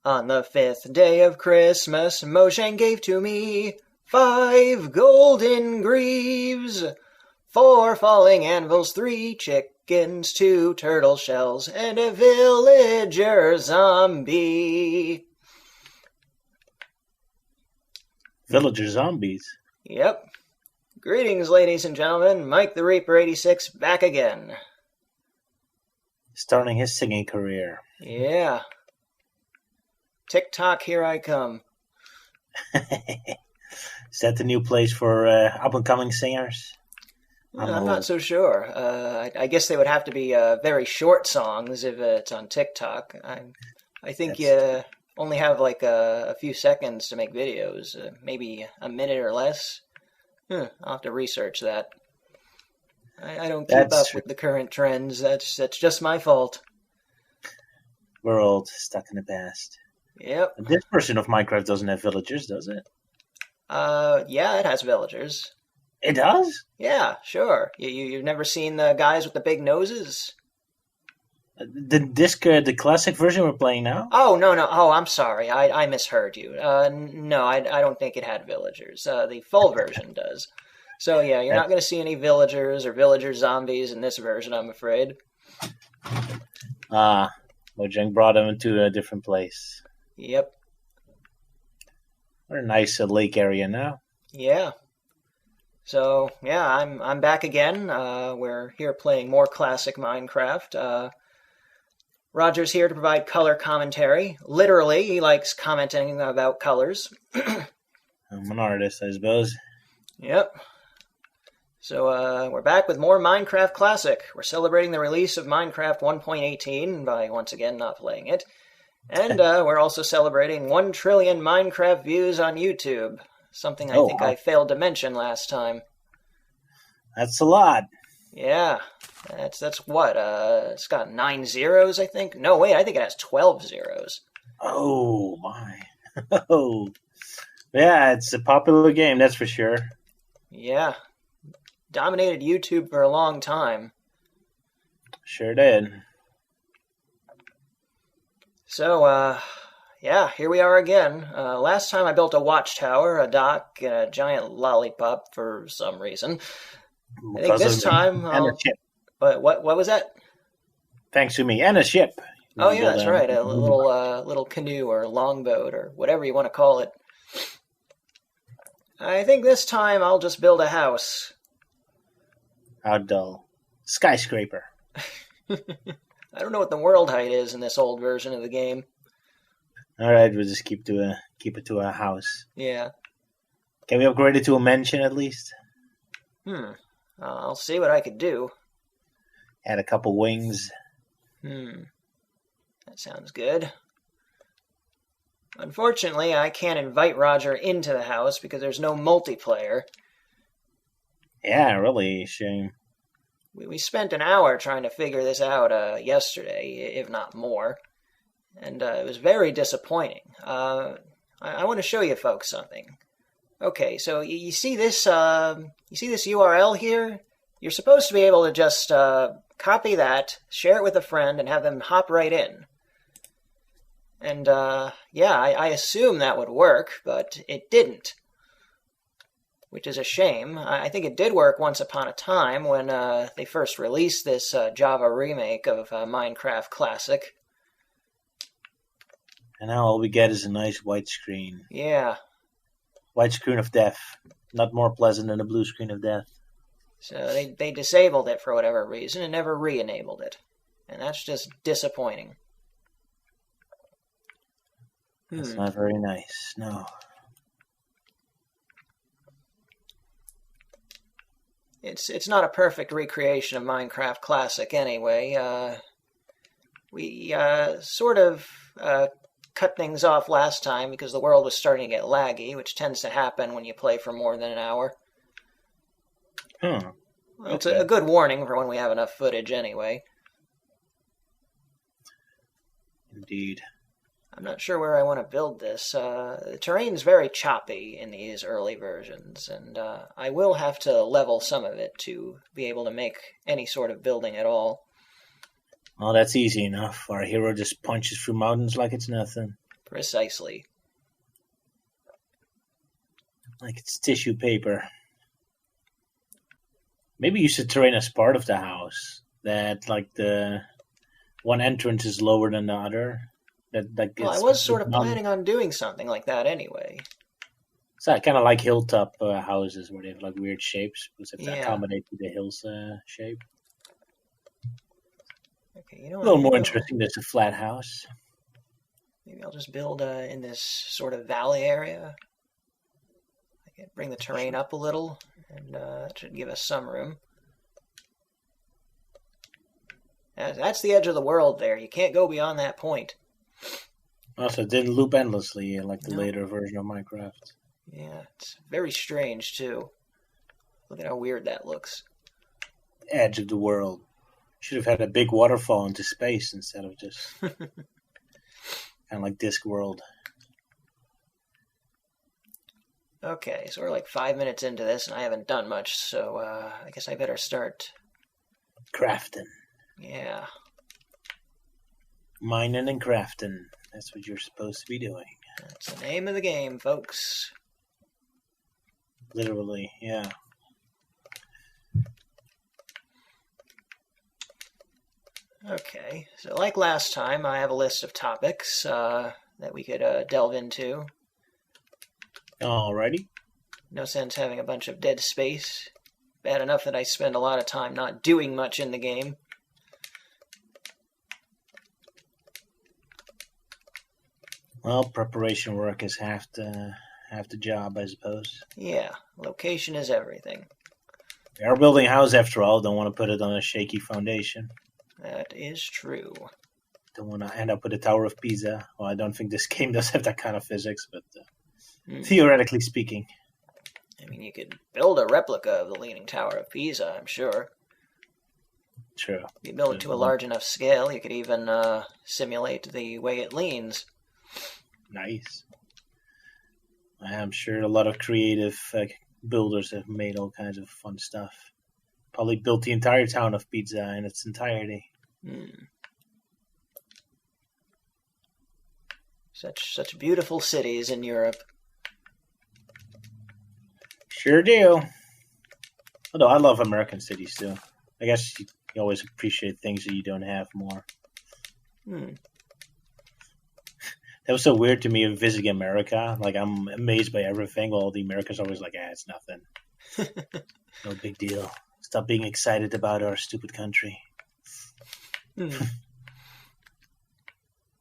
On the 5th day of Christmas, Moshe gave to me 5 golden greaves, 4 falling anvils, 3 chickens, 2 turtle shells, and a villager zombie. Villager zombies. Yep. Greetings, ladies and gentlemen. Mike the Reaper 86 back again. Starting his singing career. Yeah. TikTok, here I come. Is that the new place for up-and-coming singers? I'm not so sure. I guess they would have to be very short songs if it's on TikTok. I think you only have like a few seconds to make videos, maybe a minute or less. I'll have to research that. I don't keep up with the current trends. That's just my fault. We're old, stuck in the past. Yep. This version of Minecraft doesn't have villagers, does it? Yeah, it has villagers. It does? Yeah, sure. You've never seen the guys with the big noses? The classic version we're playing now? Oh, no. Oh, I'm sorry. I misheard you. No, I don't think it had villagers. The full version does. So, yeah, you're not going to see any villagers or villager zombies in this version, I'm afraid. Mojang brought them into a different place. Yep. What a nice lake area now. Yeah. So, yeah, I'm back again. We're here playing more classic Minecraft. Roger's here to provide color commentary. Literally, he likes commenting about colors. I'm an artist, I suppose. Yep. So we're back with more Minecraft Classic. We're celebrating the release of Minecraft 1.18 by once again not playing it. And we're also celebrating 1 trillion Minecraft views on YouTube. Something I think I failed to mention last time. That's a lot. Yeah. That's what? It's got 9 zeros, I think? No, wait, I think it has 12 zeros. Oh, my. Oh. Yeah, it's a popular game, that's for sure. Yeah. Dominated YouTube for a long time. Sure did. So, yeah, here we are again. Last time I built a watchtower, a dock, and a giant lollipop for some reason. I think this time and a ship. What was that? Thanks to me. And a ship. Oh, yeah, that's right. A little canoe or longboat or whatever you want to call it. I think this time I'll just build a house. How dull. Skyscraper. I don't know what the world height is in this old version of the game. All right, we'll just keep it to a house. Yeah. Can we upgrade it to a mansion at least? I'll see what I could do. Add a couple wings. That sounds good. Unfortunately, I can't invite Roger into the house because there's no multiplayer. Yeah, really, shame. We spent an hour trying to figure this out yesterday, if not more. And it was very disappointing. I want to show you folks something. Okay, so you see this URL here? You're supposed to be able to just copy that, share it with a friend, and have them hop right in. And yeah, I assume that would work, but it didn't. Which is a shame. I think it did work once upon a time when they first released this Java remake of Minecraft Classic. And now all we get is a nice white screen. Yeah. White screen of death. Not more pleasant than a blue screen of death. So they disabled it for whatever reason and never re-enabled it. And that's just disappointing. That's not very nice, no. It's not a perfect recreation of Minecraft Classic anyway. We sort of cut things off last time because the world was starting to get laggy, which tends to happen when you play for more than an hour. Well, it's a good warning for when we have enough footage anyway. Indeed. I'm not sure where I want to build this. The terrain's very choppy in these early versions, and I will have to level some of it to be able to make any sort of building at all. Well, that's easy enough. Our hero just punches through mountains like it's nothing. Precisely. Like it's tissue paper. Maybe you should terrain as part of the house. That like the one entrance is lower than the other. That Well, I it's was sort of planning on doing something like that anyway. So I kind of like hilltop houses where they have like weird shapes because if they Yeah. accommodate to the hills shape. Okay, you know A what? little more interesting than a flat house. Maybe I'll just build in this sort of valley area. I can bring the terrain up a little, and that should give us some room. That's the edge of the world there. You can't go beyond that point. Also, it didn't loop endlessly like the No. later version of Minecraft. Yeah, it's very strange, too. Look at how weird that looks. Edge of the world. Should have had a big waterfall into space instead of just kind of like Discworld. Okay, so we're like 5 minutes into this, and I haven't done much, so I guess I better start. Crafting. Yeah. Mining and crafting. That's what you're supposed to be doing. That's the name of the game, folks. Literally, yeah. Okay, so like last time, I have a list of topics that we could delve into. Alrighty. No sense having a bunch of dead space. Bad enough that I spend a lot of time not doing much in the game. Well, preparation work is half the job, I suppose. Yeah, location is everything. They are building a house after all. Don't want to put it on a shaky foundation. That is true. Don't want to end up with the Tower of Pisa. Well, I don't think this game does have that kind of physics, but theoretically speaking. I mean, you could build a replica of the Leaning Tower of Pisa, I'm sure. True. If you build it to a large enough scale, you could even simulate the way it leans. Nice. I'm sure a lot of creative builders have made all kinds of fun stuff. Probably built the entire town of Pisa in its entirety. Such beautiful cities in Europe. Sure do. Although I love American cities too. I guess you always appreciate things that you don't have more. That was so weird to me visiting America. Like, I'm amazed by everything. All the Americans are always like, it's nothing. No big deal. Stop being excited about our stupid country.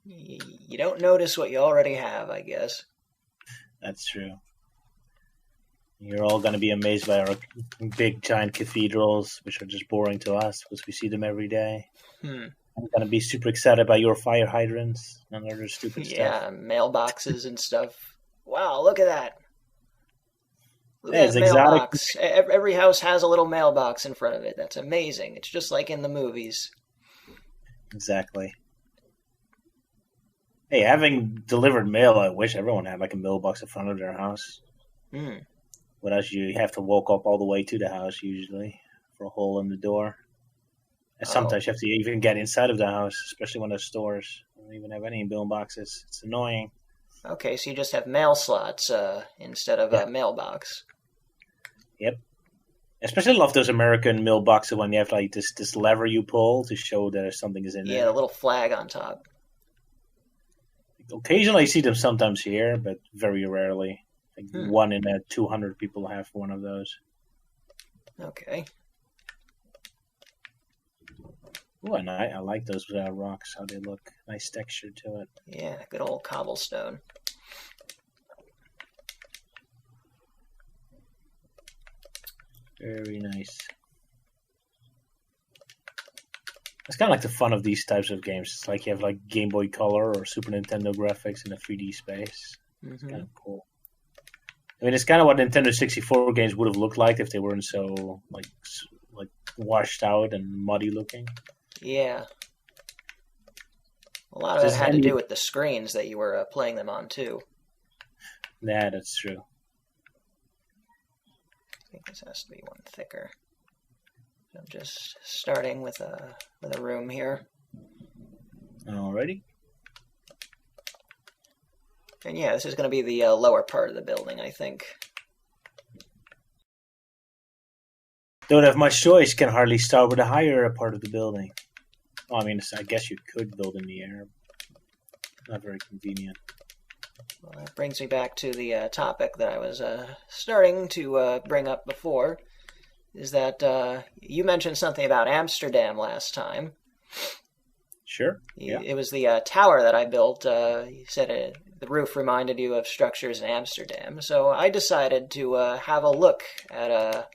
You don't notice what you already have, I guess. That's true. You're all going to be amazed by our big, giant cathedrals, which are just boring to us because we see them every day. I'm going to be super excited about your fire hydrants and other stupid stuff. Yeah, mailboxes and stuff. Wow, look at that. Look Yeah, at it's that exotic. mailbox. Every house has a little mailbox in front of it. That's amazing. It's just like in the movies. Exactly. Hey, having delivered mail, I wish everyone had like a mailbox in front of their house. Without you have to walk up all the way to the house usually for a hole in the door. And sometimes you have to even get inside of the house, especially when there's stores. I don't even have any mailboxes. It's annoying. Okay, so you just have mail slots instead of a mailbox. Yep. Especially love those American mailboxes when you have like this lever you pull to show that something is in there. Yeah, the little flag on top. Occasionally I see them sometimes here, but very rarely. Like 1 in 200 people have one of those. Okay. Oh, and I like those rocks, how they look. Nice texture to it. Yeah, good old cobblestone. Very nice. It's kind of like the fun of these types of games. It's like you have like Game Boy Color or Super Nintendo graphics in a 3D space. It's kind of cool. I mean, it's kind of what Nintendo 64 games would have looked like if they weren't so like washed out and muddy looking. Yeah. A lot of it had to do with the screens that you were playing them on, too. Yeah, that's true. I think this has to be one thicker. I'm just starting with a room here. Alrighty. And yeah, this is going to be the lower part of the building, I think. Don't have much choice. Can hardly start with the higher part of the building. Well, I mean, I guess you could build in the air. Not very convenient. Well, that brings me back to the topic that I was starting to bring up before, is that you mentioned something about Amsterdam last time. Sure. Yeah. It was the tower that I built. You said the roof reminded you of structures in Amsterdam. So I decided to have a look at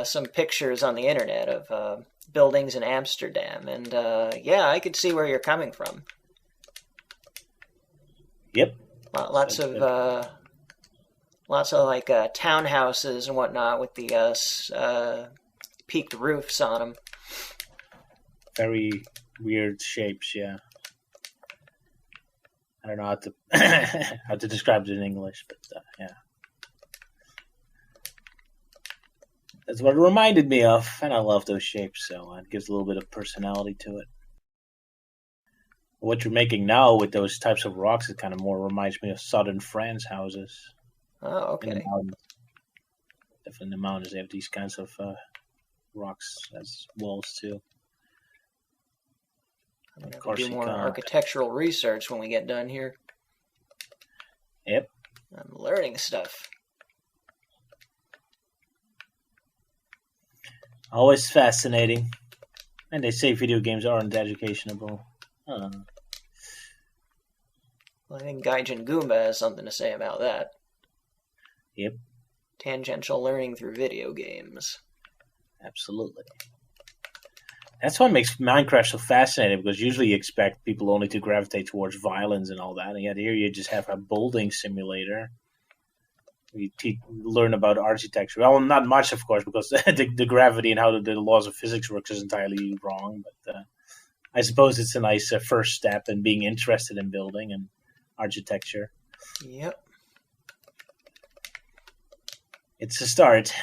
some pictures on the internet of buildings in Amsterdam. And yeah, I could see where you're coming from. Yep. Lots of like townhouses and whatnot with the peaked roofs on them. Very weird shapes, yeah. I don't know how to how to describe it in English, but yeah. That's what it reminded me of, and I love those shapes, so it gives a little bit of personality to it. What you're making now with those types of rocks, it kind of more reminds me of southern France houses. Oh, okay. In the mountains. Definitely in the mountains, they have these kinds of rocks as walls too. I'm going to have to do more architectural research when we get done here. Yep. I'm learning stuff. Always fascinating. And they say video games aren't educational. I don't know. Well, I think Gaijin Goomba has something to say about that. Yep. Tangential learning through video games. Absolutely. That's what makes Minecraft so fascinating, because usually you expect people only to gravitate towards violence and all that, and yet here you just have a building simulator. You learn about architecture. Well, not much, of course, because the gravity and how the laws of physics works is entirely wrong, but I suppose it's a nice first step in being interested in building and architecture. Yep. It's a start.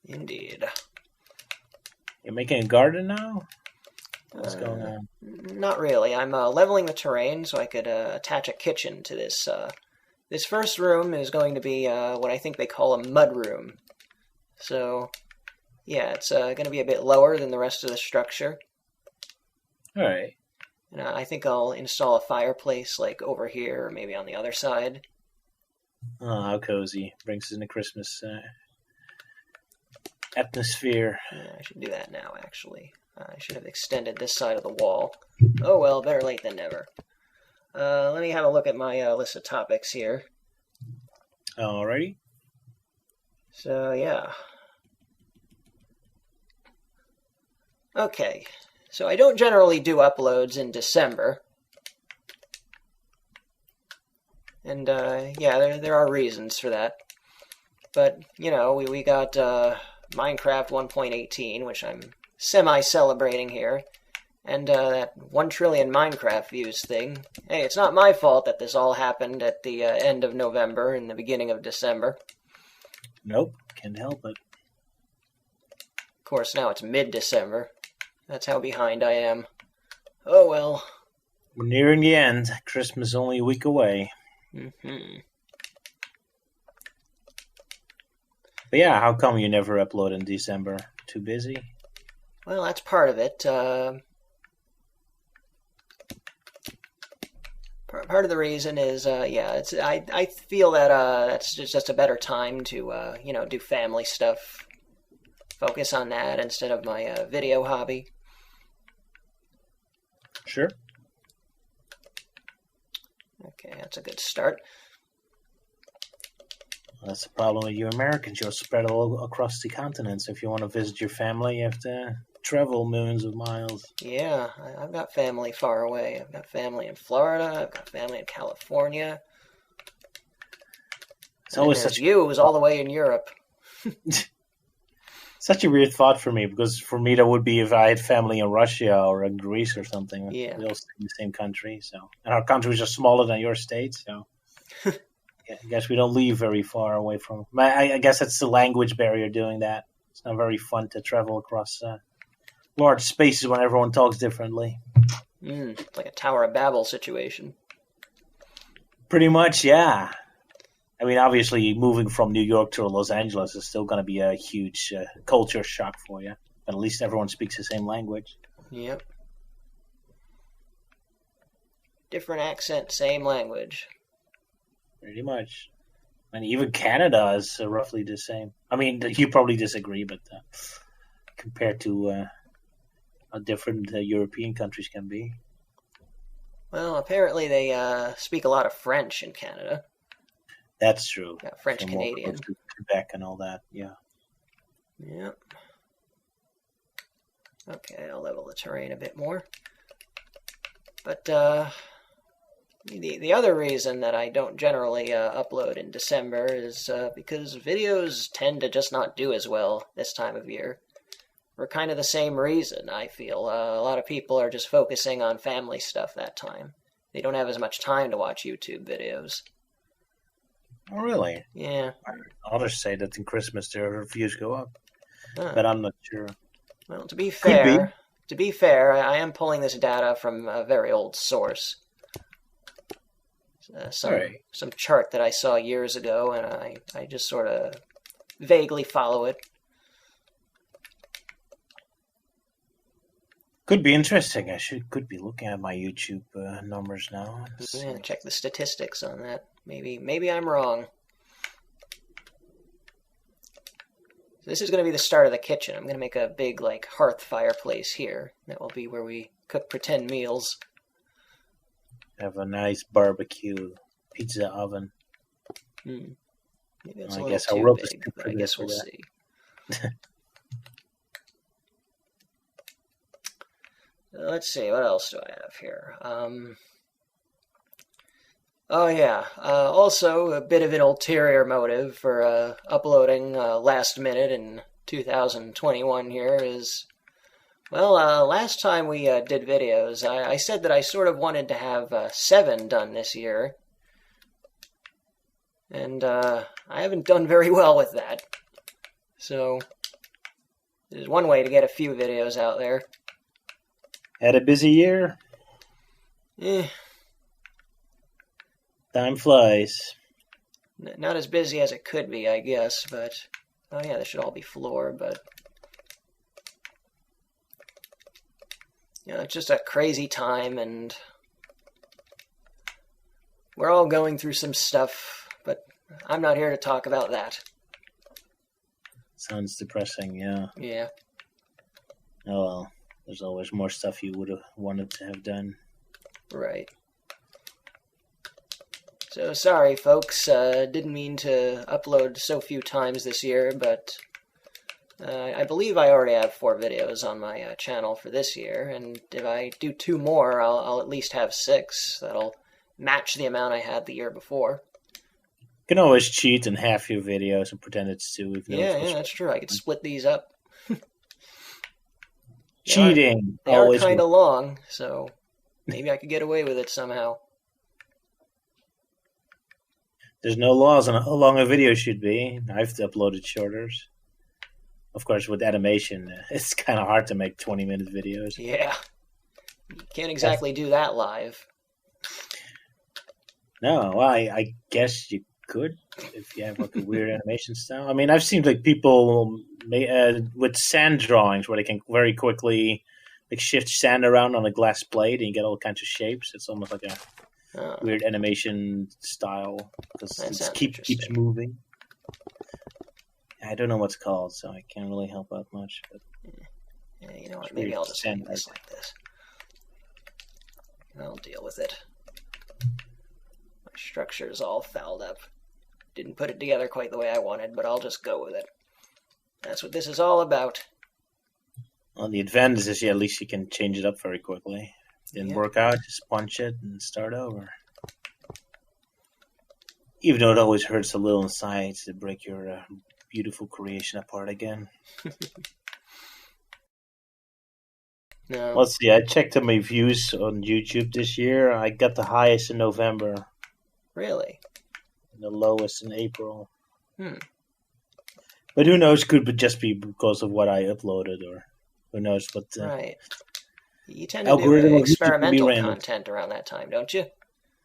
Indeed. You're making a garden now? What's going on? Not really. I'm leveling the terrain so I could attach a kitchen to this. This first room is going to be what I think they call a mud room. So, yeah, it's going to be a bit lower than the rest of the structure. All right. And I think I'll install a fireplace like over here or maybe on the other side. Oh, how cozy. Brings us into Christmas atmosphere. Yeah, I should do that now, actually. I should have extended this side of the wall. Oh well, better late than never. Let me have a look at my list of topics here. Alrighty. So, yeah. Okay. So I don't generally do uploads in December. And, yeah, there are reasons for that. But, you know, we got Minecraft 1.18, which I'm semi-celebrating here. And that 1 trillion Minecraft views thing. Hey, it's not my fault that this all happened at the end of November and the beginning of December. Nope, can't help it. Of course, now it's mid-December. That's how behind I am. Oh well. We're nearing the end. Christmas is only a week away. Mm-hmm. But yeah, how come you never upload in December? Too busy? Well, that's part of it. Part of the reason is, yeah, I feel that that's just a better time to, you know, do family stuff. Focus on that instead of my video hobby. Sure. Okay, that's a good start. Well, that's the problem with you Americans. You're spread all across the continents. If you want to visit your family, you have to travel millions of miles. Yeah, I've got family far away. I've got family in Florida. I've got family in California. It's always such you was all the way in Europe. Such a weird thought for me, because for me that would be if I had family in Russia or in Greece or something. Yeah. We all stay in the same country, so, and our countries are smaller than your state, so yeah, I guess we don't leave very far away from. I guess it's the language barrier doing that. It's not very fun to travel across large spaces when everyone talks differently. It's like a Tower of Babel situation. Pretty much, yeah. I mean, obviously, moving from New York to Los Angeles is still going to be a huge culture shock for you. But at least everyone speaks the same language. Yep. Different accent, same language. Pretty much. I mean, even Canada is roughly the same. I mean, you probably disagree, but compared to how different European countries can be. Well, apparently they speak a lot of French in Canada. That's true. Yeah, French Canadian. Quebec and all that, yeah. Yep. Okay, I'll level the terrain a bit more. But the other reason that I don't generally upload in December is because videos tend to just not do as well this time of year. For kind of the same reason, I feel. A lot of people are just focusing on family stuff that time. They don't have as much time to watch YouTube videos. Oh, really? Yeah. Others say that in Christmas their views go up, but I'm not sure. Well, to be fair, I am pulling this data from a very old source. Some chart that I saw years ago, and I just sort of vaguely follow it. Could be interesting. Could be looking at my YouTube numbers now. Yeah, check the statistics on that. Maybe I'm wrong. So this is going to be the start of the kitchen. I'm going to make a big hearth fireplace here. That will be where we cook pretend meals. Have a nice barbecue pizza oven. Maybe it's a little too big, but I guess we'll see. Let's see, what else do I have here? Oh yeah, also a bit of an ulterior motive for uploading last minute in 2021 here is, well, last time we did videos, I said that I sort of wanted to have 7 done this year. And I haven't done very well with that. So, there's one way to get a few videos out there. Had a busy year? Time flies. Not as busy as it could be, I guess, but... Oh yeah, this should all be floor, but... It's just a crazy time, and... We're all going through some stuff, but I'm not here to talk about that. Sounds depressing, yeah. Yeah. Oh well. There's always more stuff you would have wanted to have done. Right. So sorry, folks. Didn't mean to upload so few times this year, but I believe I already have 4 videos on my channel for this year, and if I do 2 more, I'll at least have 6. That'll match the amount I had the year before. You can always cheat in half your videos and pretend it's 2. Yeah, that's true. I could split these up. Cheating. They are kind of long, so maybe I could get away with it somehow. There's no laws on how long a video should be. I've uploaded shorter. Of course, with animation, it's kind of hard to make 20-minute videos. Yeah. You can't exactly do that live. No, well, I guess you could if you have a weird animation style. I mean, I've seen people with sand drawings where they can very quickly shift sand around on a glass plate and you get all kinds of shapes. It's almost like a weird animation style because it keeps moving. I don't know what's called, so I can't really help out much. But yeah, you know what? Maybe I'll just leave this like this. I'll deal with it. My structure's all fouled up. Didn't put it together quite the way I wanted, but I'll just go with it. That's what this is all about. Well, the advantage is at least you can change it up very quickly. Didn't work out, just punch it and start over. Even though it always hurts a little inside to break your beautiful creation apart again. No. Let's see, I checked my views on YouTube this year. I got the highest in November. Really? And the lowest in April. But who knows, could just be because of what I uploaded, or who knows what... right. You tend to do experimental content around that time, don't you?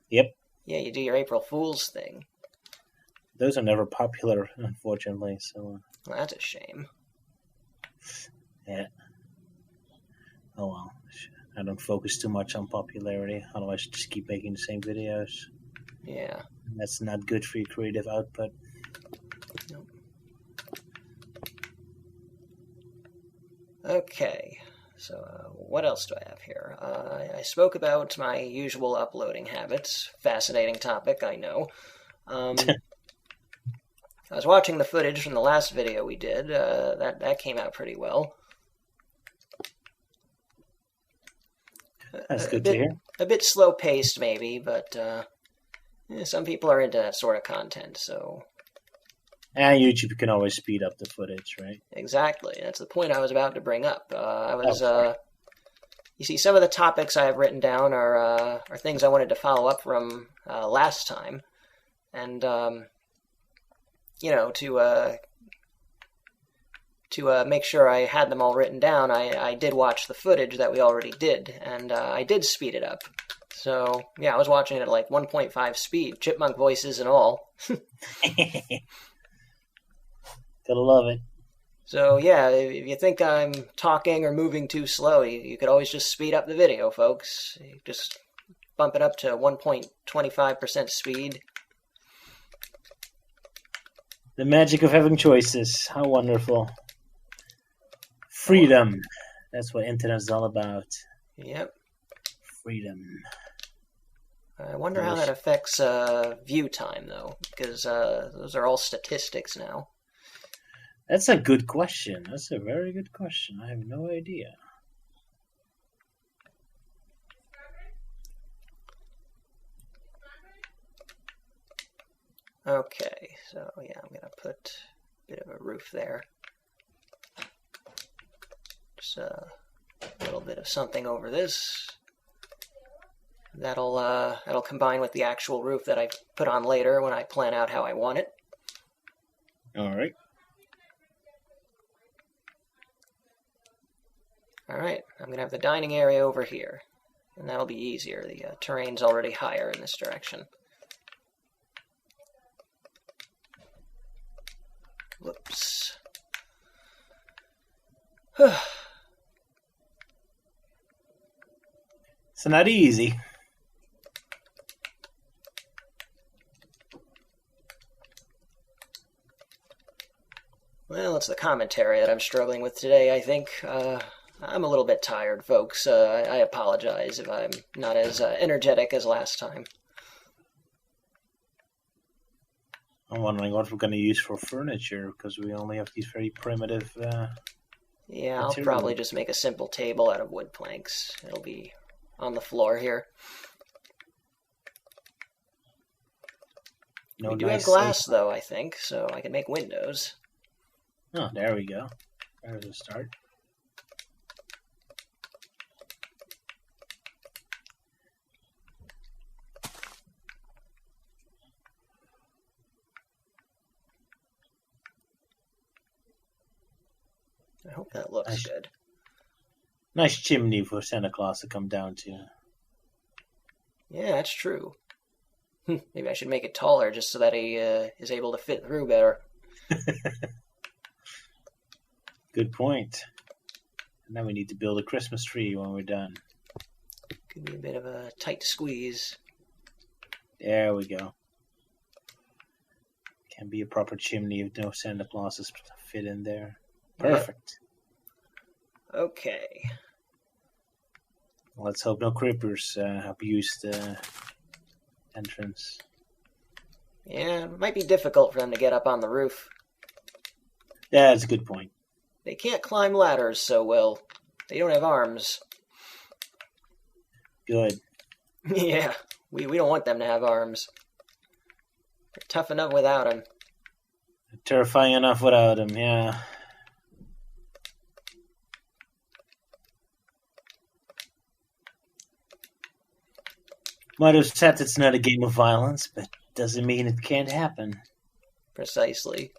Yep. Yeah, you do your April Fool's thing. Those are never popular, unfortunately. So Well, that's a shame. yeah. Oh well. I don't focus too much on popularity. Otherwise, I just keep making the same videos. Yeah. That's not good for your creative output. Nope. Okay. So, what else do I have here? I spoke about my usual uploading habits. Fascinating topic, I know. I was watching the footage from the last video we did. That came out pretty well. That's good to hear. A bit slow paced, maybe, but some people are into that sort of content, so. And YouTube can always speed up the footage, right? Exactly. That's the point I was about to bring up. Okay. You see, some of the topics I have written down are things I wanted to follow up from last time, and to make sure I had them all written down, I did watch the footage that we already did, and I did speed it up. So, yeah, I was watching it at like 1.5 speed, chipmunk voices and all. Gotta love it. So, yeah, if you think I'm talking or moving too slow, you could always just speed up the video, folks. You just bump it up to 1.25% speed. The magic of having choices. How wonderful. Freedom. That's what internet is all about. Yep. Freedom. I wonder how that affects view time, though, because those are all statistics now. That's a good question. That's a very good question. I have no idea. Okay, so yeah, I'm going to put a bit of a roof there. Just a little bit of something over this. That'll combine with the actual roof that I put on later when I plan out how I want it. All right. All right, I'm going to have the dining area over here, and that'll be easier. The terrain's already higher in this direction. Whoops. It's not easy. Well, it's the commentary that I'm struggling with today, I think. I'm a little bit tired, folks. I apologize if I'm not as energetic as last time. I'm wondering what we're going to use for furniture, because we only have these very primitive yeah, I'll materials. probably just make a simple table out of wood planks. It'll be on the floor here. No, we do have glass, though, I think, so I can make windows. Oh, there we go. There's a start. I hope that looks good. Nice chimney for Santa Claus to come down to. Yeah, that's true. Maybe I should make it taller just so that he is able to fit through better. Good point. And then we need to build a Christmas tree when we're done. Could be a bit of a tight squeeze. There we go. Can be a proper chimney if no Santa Clauses fit in there. Perfect. Yep. Okay. Let's hope no creepers abuse the entrance. Yeah, it might be difficult for them to get up on the roof. Yeah, that's a good point. They can't climb ladders so well. They don't have arms. Good. Yeah, we don't want them to have arms. They're tough enough without them. Terrifying enough without them, yeah. Might have said it's not a game of violence, but doesn't mean it can't happen. Precisely.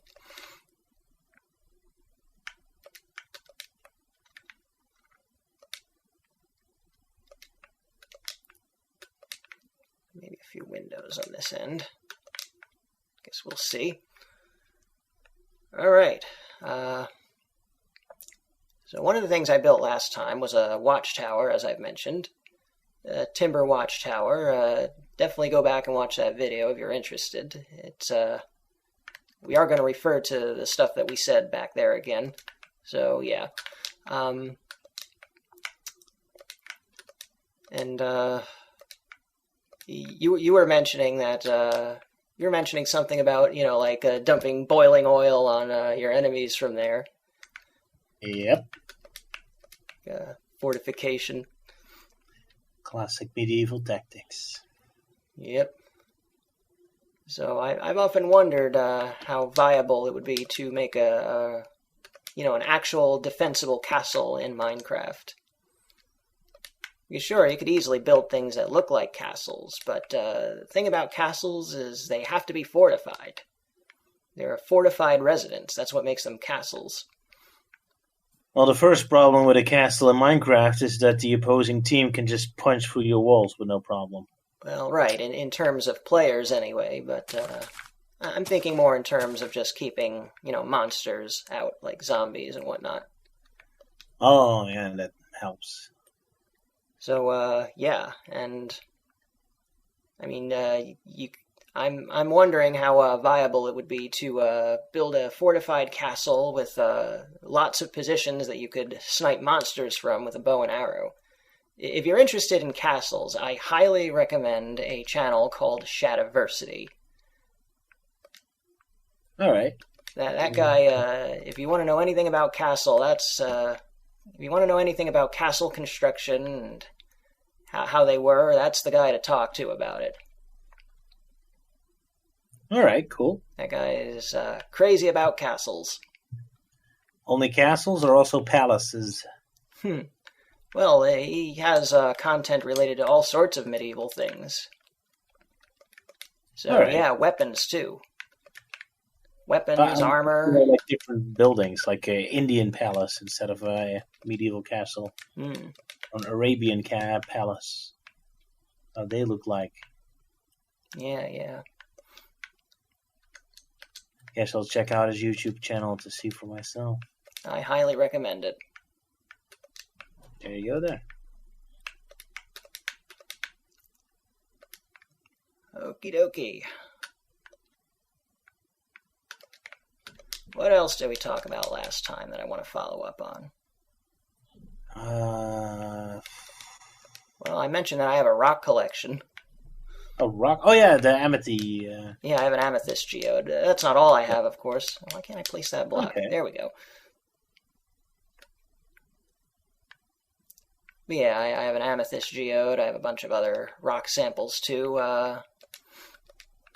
Maybe few windows on this end. Guess we'll see. All right. So one of the things I built last time was a watchtower, as I've mentioned. A timber watchtower. Definitely go back and watch that video if you're interested. We are going to refer to the stuff that we said back there again. So, yeah. You were mentioning that you were mentioning something about like dumping boiling oil on your enemies from there. Yep. Fortification. Classic medieval tactics. Yep. So I've often wondered how viable it would be to make an actual defensible castle in Minecraft. Sure, you could easily build things that look like castles, but the thing about castles is they have to be fortified. They're fortified residents. That's what makes them castles. Well, the first problem with a castle in Minecraft is that the opposing team can just punch through your walls with no problem. Well, right, in terms of players anyway, but I'm thinking more in terms of just keeping, monsters out, like zombies and whatnot. Oh, yeah, that helps. So, yeah, and I mean, I'm wondering how viable it would be to build a fortified castle with lots of positions that you could snipe monsters from with a bow and arrow. If you're interested in castles, I highly recommend a channel called Shadiversity. All right. That guy, if you want to know anything about castle, if you want to know anything about castle construction and how they were, that's the guy to talk to about it. All right, cool. That guy is crazy about castles. Only castles or also palaces? Well, he has content related to all sorts of medieval things. So, right. Yeah, weapons too. Weapons, armor. Like different buildings, like an Indian palace instead of a medieval castle. An Arabian palace. How they look like. Yeah. Guess I'll check out his YouTube channel to see for myself. I highly recommend it. There you go there. Okie dokie. What else did we talk about last time that I want to follow up on? Well, I mentioned that I have a rock collection. A rock? Oh, yeah, the amethyst. Yeah, I have an amethyst geode. That's not all I have, of course. Why can't I place that block? Okay. There we go. But yeah, I have an amethyst geode. I have a bunch of other rock samples, too.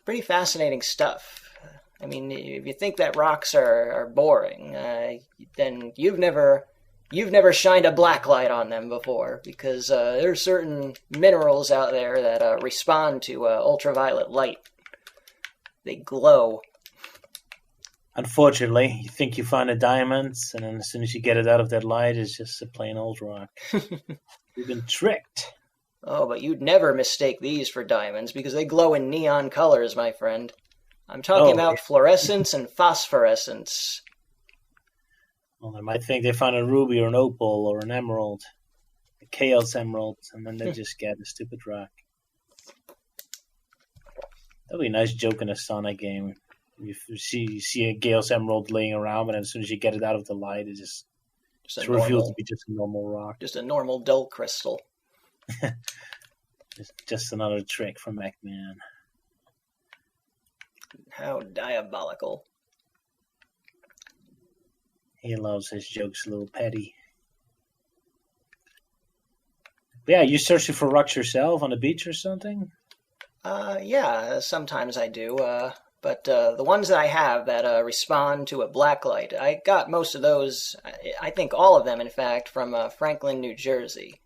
Pretty fascinating stuff. I mean, if you think that rocks are boring, then you've never shined a black light on them before, because there are certain minerals out there that respond to ultraviolet light. They glow. Unfortunately, you think you find a diamond, and then as soon as you get it out of that light, it's just a plain old rock. You've been tricked. Oh, but you'd never mistake these for diamonds, because they glow in neon colors, my friend. I'm talking about fluorescence and phosphorescence. Well, they might think they found a ruby or an opal or an emerald, a chaos emerald, and then they just get a stupid rock. That'd be a nice joke in a Sonic game. You see a chaos emerald laying around, but as soon as you get it out of the light, it's revealed to be just a normal rock. Just a normal dull crystal. just another trick from Eggman. How diabolical. He loves his jokes a little petty. Yeah, you searching for rocks yourself on the beach or something? Yeah, sometimes I do. But the ones that I have that respond to a black light, I got most of those, I think all of them, in fact, from Franklin, New Jersey.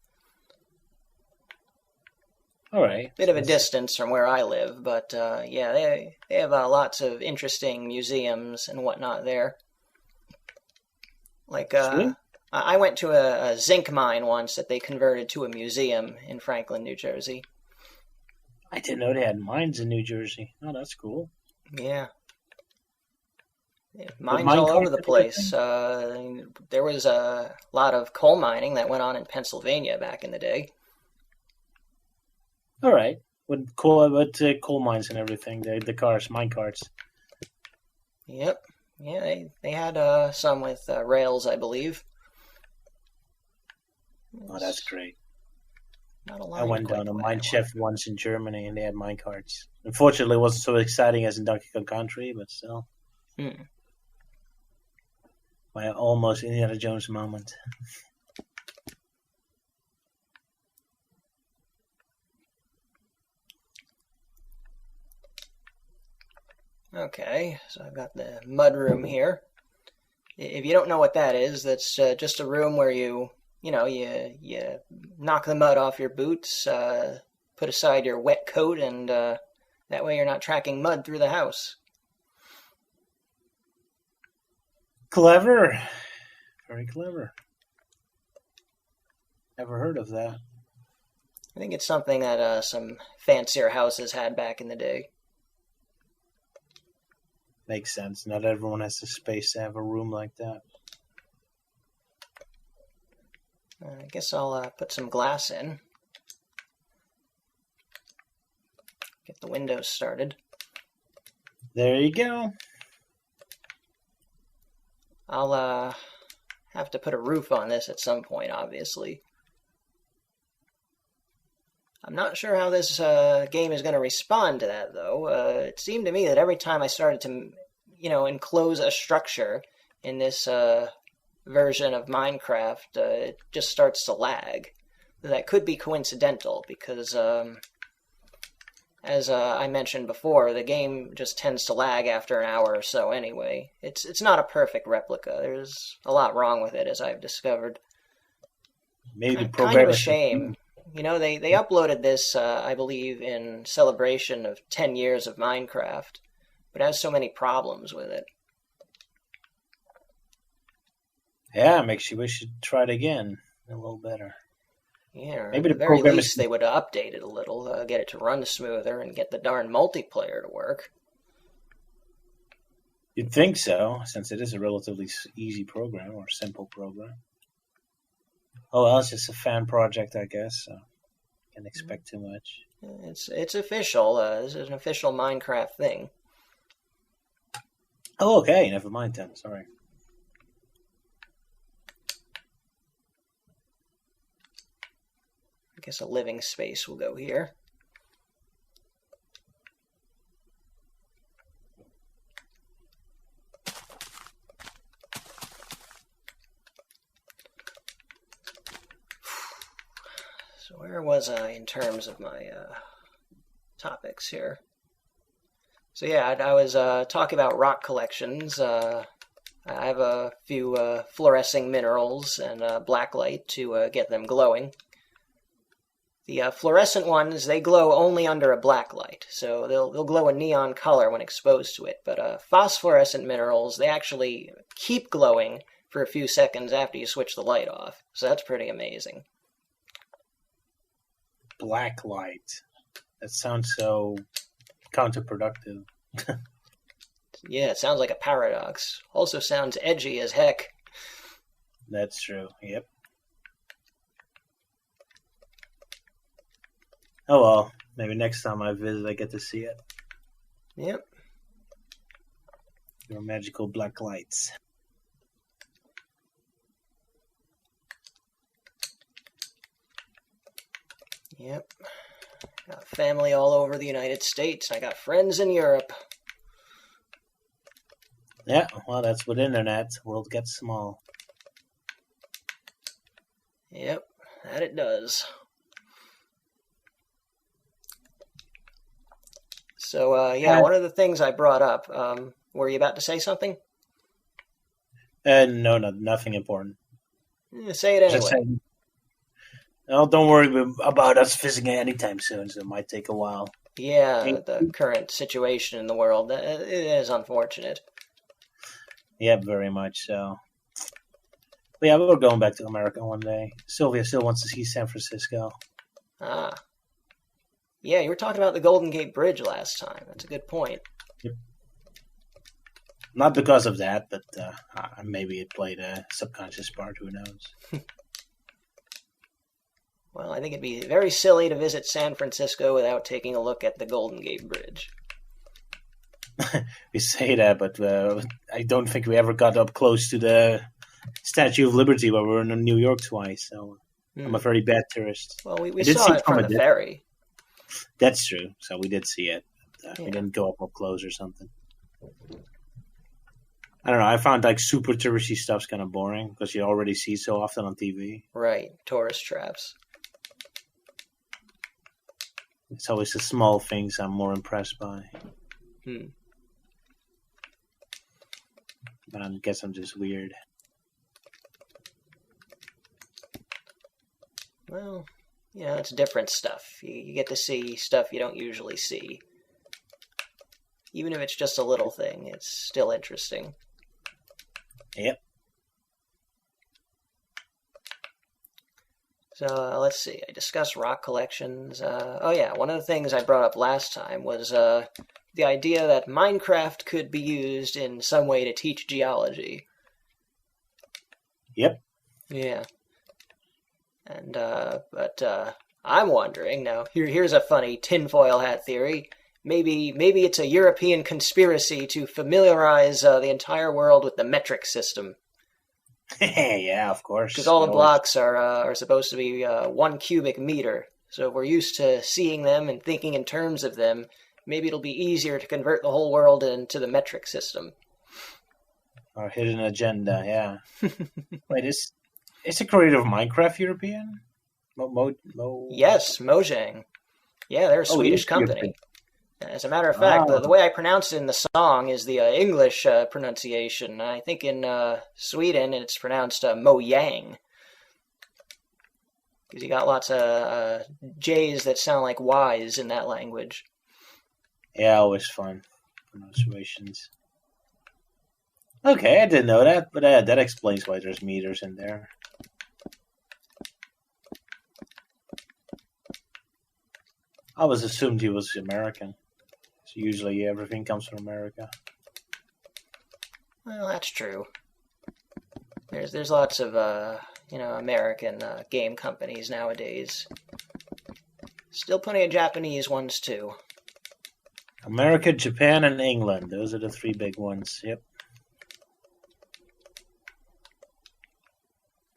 All right. Bit of a distance from where I live, but yeah, they have lots of interesting museums and whatnot there. Like, I went to a zinc mine once that they converted to a museum in Franklin, New Jersey. I didn't know they had mines in New Jersey. Oh, that's cool. Yeah. Yeah, With mines mine all over carts the and place. everything? There was a lot of coal mining that went on in Pennsylvania back in the day. All right. With coal mines and everything, the cars, mine carts. Yep. Yeah, they had some with rails, I believe. Oh, that's It's great. not a I line went quite down the a way mine I want. shaft once in Germany, and they had mine carts. Unfortunately, it wasn't so exciting as in Donkey Kong Country, but still, Hmm. my almost Indiana Jones moment. Okay, so I've got the mud room here. If you don't know what that is, that's just a room where you knock the mud off your boots, put aside your wet coat, and that way you're not tracking mud through the house. Clever, very clever. Never heard of that. I think it's something that some fancier houses had back in the day. Makes sense. Not everyone has the space to have a room like that. I guess I'll put some glass in. Get the windows started. There you go. I'll have to put a roof on this at some point, obviously. I'm not sure how this game is going to respond to that, though. It seemed to me that every time I started to, enclose a structure in this version of Minecraft, it just starts to lag. That could be coincidental because, as I mentioned before, the game just tends to lag after an hour or so. Anyway, it's not a perfect replica. There's a lot wrong with it, as I've discovered. Maybe the Kind of a programmers should. shame. They uploaded this, I believe, in celebration of 10 years of Minecraft, but it has so many problems with it. Yeah, makes you wish you'd try it again a little better. Yeah, or Maybe at the the very programmers. least, they would update it a little, get it to run smoother, and get the darn multiplayer to work. You'd think so, since it is a relatively easy program or simple program. Oh well, it's just a fan project, I guess. So can't expect too much. It's official. This is an official Minecraft thing. Oh, okay. Never mind then. Sorry. I guess a living space will go here. So where was I in terms of my topics here? So yeah, I was talking about rock collections. I have a few fluorescing minerals and blacklight to get them glowing. The fluorescent ones, they glow only under a black light, so they'll glow a neon color when exposed to it. But phosphorescent minerals, they actually keep glowing for a few seconds after you switch the light off. So that's pretty amazing. Black light. That sounds so counterproductive. Yeah, it sounds like a paradox. Also sounds edgy as heck. That's true. Yep. Oh well, maybe next time I visit, I get to see it. Yep. Your magical black lights. Yep. Got family all over the United States. I got friends in Europe. Yeah, well, that's with internet. World gets small. Yep, that it does. So, yeah, one of the things I brought up, were you about to say something? No, nothing important. Say it Just anyway. saying. Oh, don't worry about us visiting anytime soon, so it might take a while. Yeah, the current situation in the world, it is unfortunate. Yeah, very much so. But yeah, we're going back to America one day. Sylvia still wants to see San Francisco. Ah. Yeah, you were talking about the Golden Gate Bridge last time. That's a good point. Yep. Not because of that, but maybe it played a subconscious part. Who knows? Well, I think it'd be very silly to visit San Francisco without taking a look at the Golden Gate Bridge. We say that, but I don't think we ever got up close to the Statue of Liberty while we were in New York twice. So I'm a very bad tourist. Well, we saw it from the ferry. That's true. So we did see it. But, we didn't go up close or something. I don't know. I found like super touristy stuff's kind of boring because you already see so often on TV. Right. Tourist traps. It's always the small things I'm more impressed by. But I guess I'm just weird. Well, it's different stuff. You get to see stuff you don't usually see. Even if it's just a little thing, it's still interesting. Yep. So let's see. I discussed rock collections. One of the things I brought up last time was the idea that Minecraft could be used in some way to teach geology. Yep. Yeah. And but I'm wondering now. Here's a funny tinfoil hat theory. Maybe it's a European conspiracy to familiarize the entire world with the metric system. Yeah, of course. Because all the blocks are supposed to be 1 cubic meter. So if we're used to seeing them and thinking in terms of them, maybe it'll be easier to convert the whole world into the metric system. Our hidden agenda, yeah. Wait, is the creator of Minecraft European? Yes, Mojang. Yeah, they're a Swedish company. As a matter of fact, the way I pronounced it in the song is the English pronunciation. I think in Sweden it's pronounced Mojang. Because you got lots of J's that sound like Y's in that language. Yeah, always fun pronunciations. Okay, I didn't know that, but that explains why there's meters in there. I was assumed he was American. So usually everything comes from America. Well, that's true. There's lots of American game companies nowadays. Still plenty of Japanese ones too. America, Japan, and England. Those are the 3 big ones. Yep.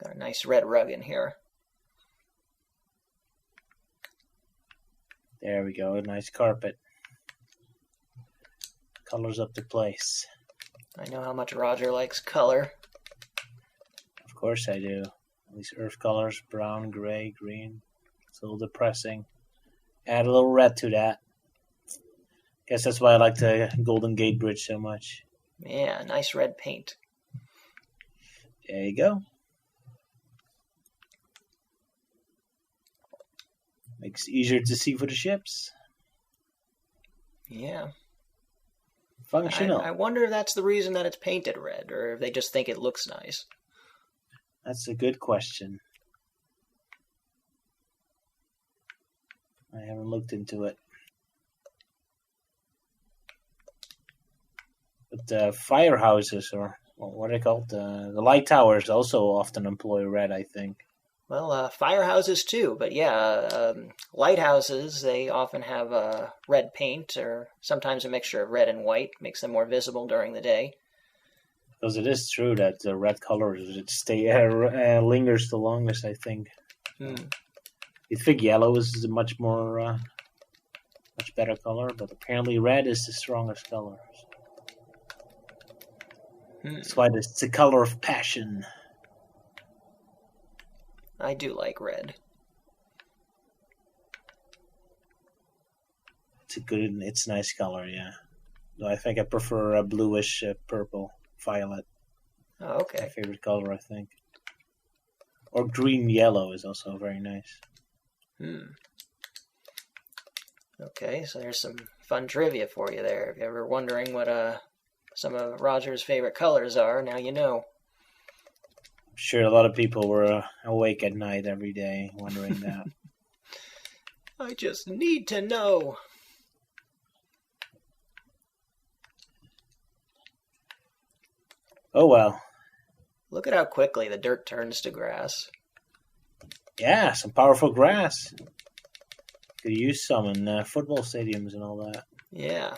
Got a nice red rug in here. There we go. A nice carpet. Colors up the place. I know how much Roger likes color. Of course I do. These earth colors, brown, gray, green. It's a little depressing. Add a little red to that. Guess that's why I like the Golden Gate Bridge so much. Yeah, nice red paint. There you go. Makes it easier to see for the ships. Yeah. Functional. I wonder if that's the reason that it's painted red, or if they just think it looks nice. That's a good question. I haven't looked into it. But the firehouses, or what are they called? The light towers also often employ red, I think. Well, firehouses too, but yeah, lighthouses, they often have red paint, or sometimes a mixture of red and white, makes them more visible during the day. Because it is true that the red color lingers the longest, I think. You'd think yellow is a much better color, but apparently red is the strongest color. That's why it's the color of passion. I do like red. It's a nice color, yeah. Though I think I prefer a bluish purple, violet. Oh, okay. My favorite color, I think. Or green yellow is also very nice. Okay, so there's some fun trivia for you there. If you're ever wondering what some of Roger's favorite colors are, now you know. I'm sure a lot of people were awake at night every day wondering that. I just need to know. Oh, well. Look at how quickly the dirt turns to grass. Yeah, some powerful grass. Could use some in football stadiums and all that. Yeah.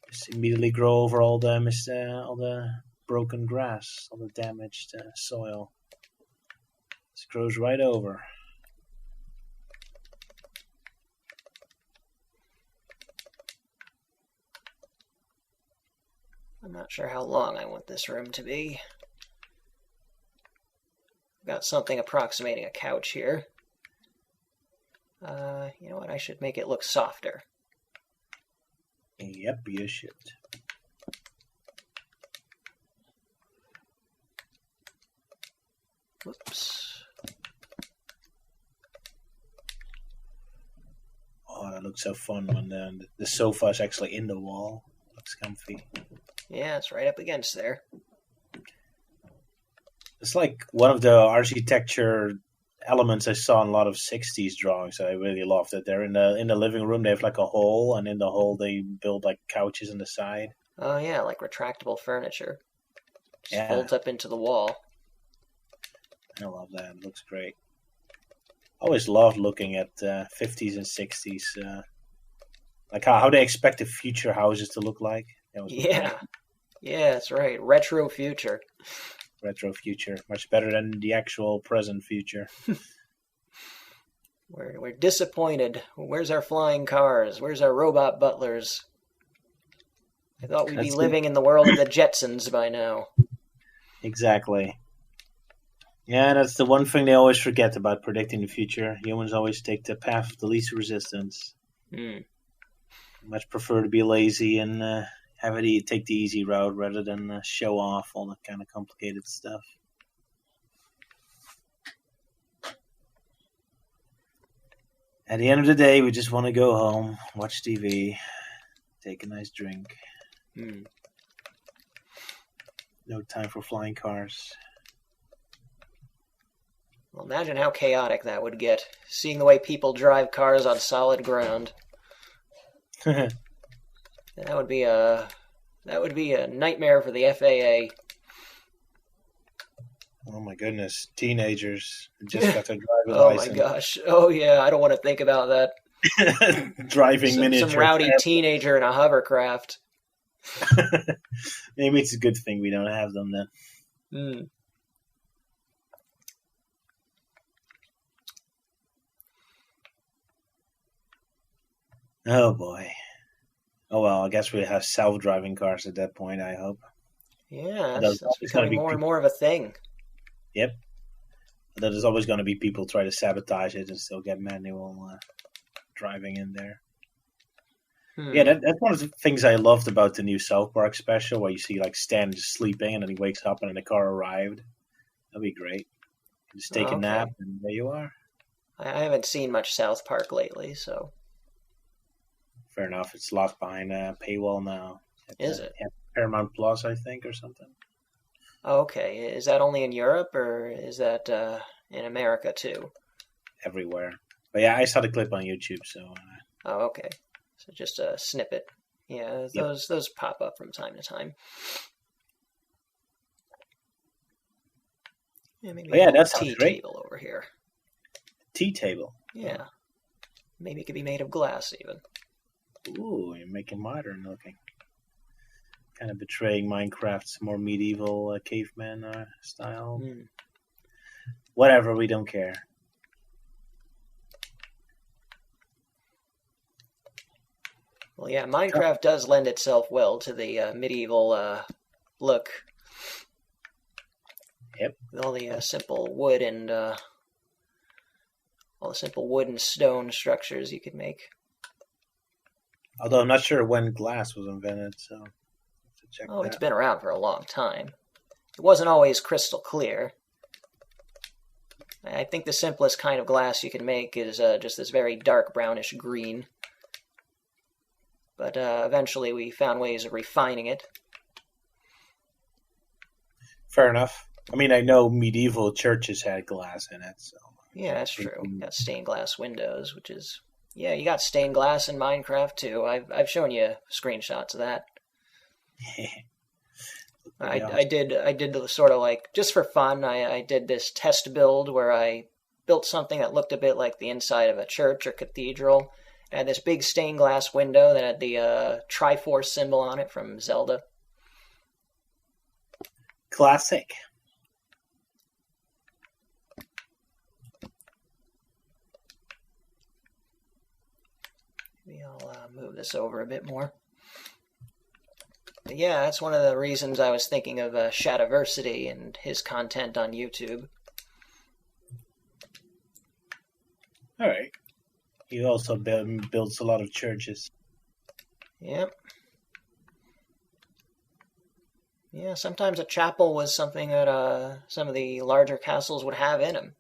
Just immediately grow over all the broken grass, all the damaged soil. Just grows right over. I'm not sure how long I want this room to be. Got something approximating a couch here. You know what? I should make it look softer. Yep, you should. Whoops. Oh, that looks so fun when the sofa is actually in the wall. Looks comfy. Yeah, it's right up against there. It's like one of the architecture elements I saw in a lot of 60s drawings. I really loved it. They're in the living room. They have like a hole, and in the hole they build like couches on the side. Oh yeah, like retractable furniture. Just Yeah. folds up into the wall. I love that. It looks great. I always loved looking at 50s and 60s, like how they expect the future houses to look like. Yeah. Yeah, that's right. Retro future. Retro future, much better than the actual present future. We're disappointed. Where's our flying cars? Where's our robot butlers? I thought we'd be living in the world of the Jetsons by now. Exactly. Yeah, that's the one thing they always forget about predicting the future. Humans always take the path of the least resistance. Much prefer to be lazy and take the easy route rather than show off all that kind of complicated stuff. At the end of the day, we just want to go home, watch TV, take a nice drink. No time for flying cars. Well, imagine how chaotic that would get, seeing the way people drive cars on solid ground. That would be a nightmare for the FAA. Oh my goodness, teenagers just got their driving Oh license. my gosh. Oh yeah, I don't want to think about that. Driving miniature. Some rowdy teenager in a hovercraft. Maybe it's a good thing we don't have them then. Oh boy. Oh well, I guess we have self-driving cars at that point, I hope. Yeah, that's becoming more and more of a thing. Yep. But there's always going to be people try to sabotage it and still get manual driving in there. Yeah, that's one of the things I loved about the new South Park special, where you see like Stan just sleeping and then he wakes up and then the car arrived. That'd be great. Just take a nap and there you are. I haven't seen much South Park lately, so... Fair enough. It's locked behind a paywall now. Is it? Paramount Plus, I think, or something. Oh, okay. Is that only in Europe, or is that in America, too? Everywhere. But yeah, I saw the clip on YouTube, so... Oh, okay. So just a snippet. Yeah, those pop up from time to time. Yeah, maybe that sounds tea great. Table over here. Tea table? Yeah. Maybe it could be made of glass, even. Ooh, you're making modern looking. Kind of betraying Minecraft's more medieval caveman style. Whatever, we don't care. Well, yeah, Minecraft does lend itself well to the medieval look. Yep. With all the simple wood and stone structures you could make. Although I'm not sure when glass was invented, so check that. It's been around for a long time. It wasn't always crystal clear. I think the simplest kind of glass you can make is just this very dark brownish green. But eventually we found ways of refining it. Fair enough. I mean, I know medieval churches had glass in it, so Yeah, that's true. Got stained glass windows, which is yeah. You got stained glass in Minecraft too. I've shown you screenshots of that. I did the sort of like just for fun. I did this test build where I built something that looked a bit like the inside of a church or cathedral. It had this big stained glass window that had the Triforce symbol on it from Zelda. Classic. Maybe I'll move this over a bit more. But yeah, that's one of the reasons I was thinking of Shadiversity and his content on YouTube. All right. He also builds a lot of churches. Yep. Yeah, sometimes a chapel was something that some of the larger castles would have in them.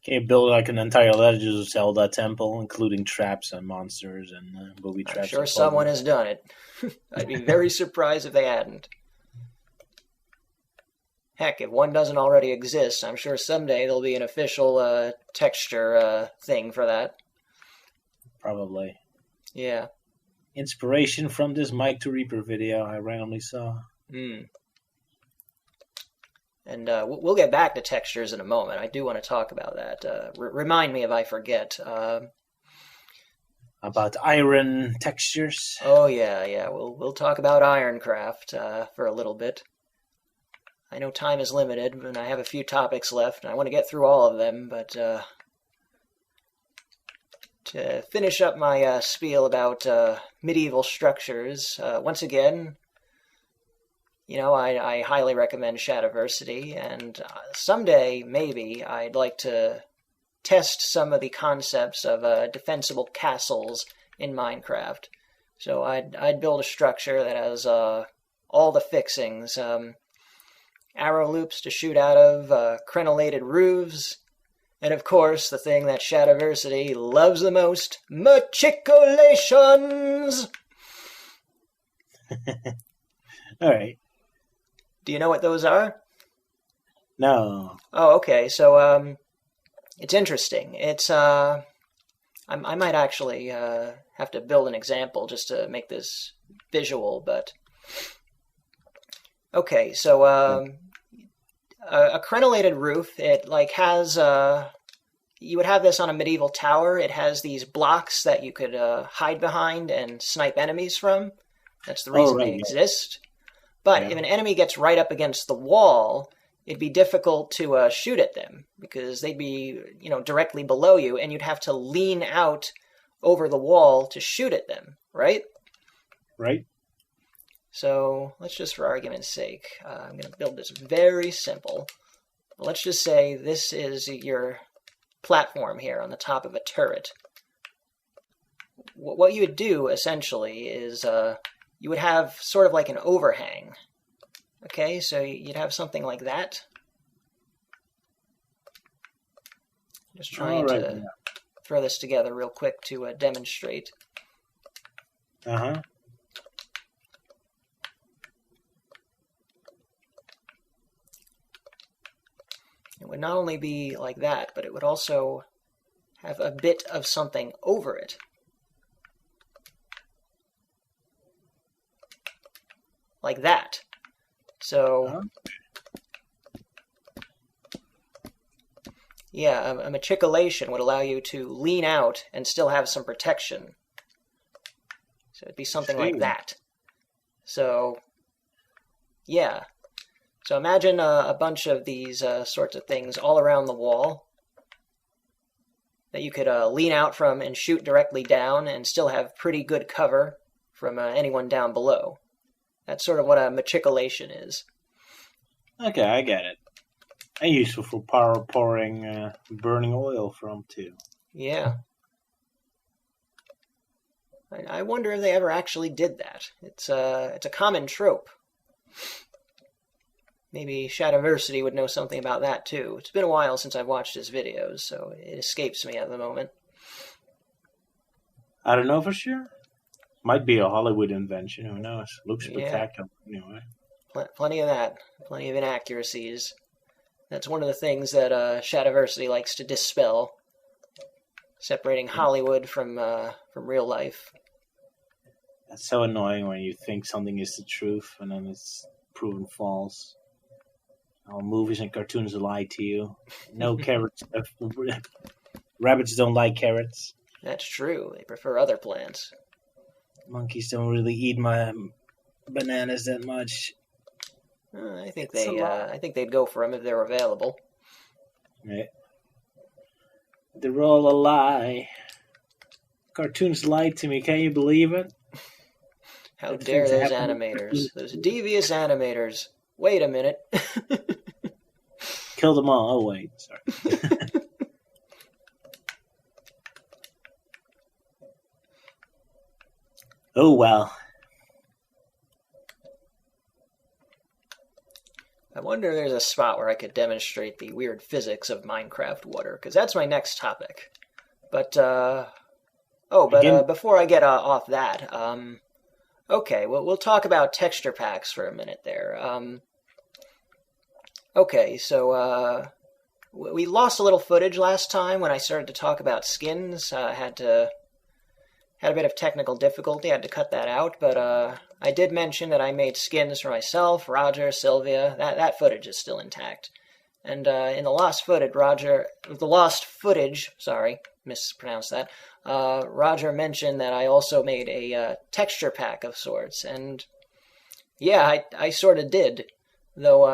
Can you build like an entire Legend of Zelda temple, including traps and monsters and booby traps? I'm sure someone has done it. I'd be very surprised if they hadn't. Heck, if one doesn't already exist, I'm sure someday there'll be an official texture thing for that. Probably. Yeah. Inspiration from this Mike to Reaper video I randomly saw. And we'll get back to textures in a moment. I do want to talk about that. Remind me if I forget. About iron textures. Oh yeah. We'll talk about Ironcraft for a little bit. I know time is limited, and I have a few topics left, and I want to get through all of them. But to finish up my spiel about medieval structures, once again. You know, I highly recommend Shadiversity, and someday, maybe, I'd like to test some of the concepts of defensible castles in Minecraft. So I'd build a structure that has all the fixings. Arrow loops to shoot out of, crenellated roofs, and of course, the thing that Shadiversity loves the most, machicolations! All right. Do you know what those are? No. Oh, okay. So, it's interesting. It's, I might actually have to build an example just to make this visual, but... Okay, so, a crenellated roof, it, like, has, you would have this on a medieval tower. It has these blocks that you could hide behind and snipe enemies from. That's the reason they exist. But if an enemy gets right up against the wall, it'd be difficult to shoot at them because they'd be, you know, directly below you, and you'd have to lean out over the wall to shoot at them, right? Right. So let's just, for argument's sake, I'm going to build this very simple. Let's just say this is your platform here on the top of a turret. What you would do, essentially, is... you would have sort of like an overhang. Okay, so you'd have something like that. Just trying to throw this together real quick to demonstrate. Uh-huh. It would not only be like that, but it would also have a bit of something over it. Like that. So, yeah, a machicolation would allow you to lean out and still have some protection. So it'd be something like that. So, yeah. So imagine a bunch of these sorts of things all around the wall that you could lean out from and shoot directly down and still have pretty good cover from anyone down below. That's sort of what a machicolation is. Okay, I get it. And useful for pouring burning oil from, too. Yeah. I wonder if they ever actually did that. It's a common trope. Maybe Shadiversity would know something about that, too. It's been a while since I've watched his videos, so it escapes me at the moment. I don't know for sure. Might be a Hollywood invention. Who knows? Looks spectacular anyway. Plenty of that. Plenty of inaccuracies. That's one of the things that Shadiversity likes to dispel, separating Hollywood from real life. That's so annoying when you think something is the truth and then it's proven false. All movies and cartoons lie to you. No carrots. Rabbits don't like carrots. That's true. They prefer other plants. Monkeys don't really eat my bananas that much. I think they'd go for them if they were available. Right. They're all a lie. Cartoons lied to me. Can you believe it? How dare those animators? Those devious animators. Wait a minute. Kill them all. Oh, wait. Sorry. Oh, well. I wonder if there's a spot where I could demonstrate the weird physics of Minecraft water, because that's my next topic. But, before I get off that, okay, well, we'll talk about texture packs for a minute there. Okay, so we lost a little footage last time when I started to talk about skins. Had a bit of technical difficulty. I had to cut that out, but I did mention that I made skins for myself, Roger, Sylvia. That footage is still intact. And in the lost footage, sorry, mispronounced that. Roger mentioned that I also made a texture pack of sorts, and yeah, I sort of did, though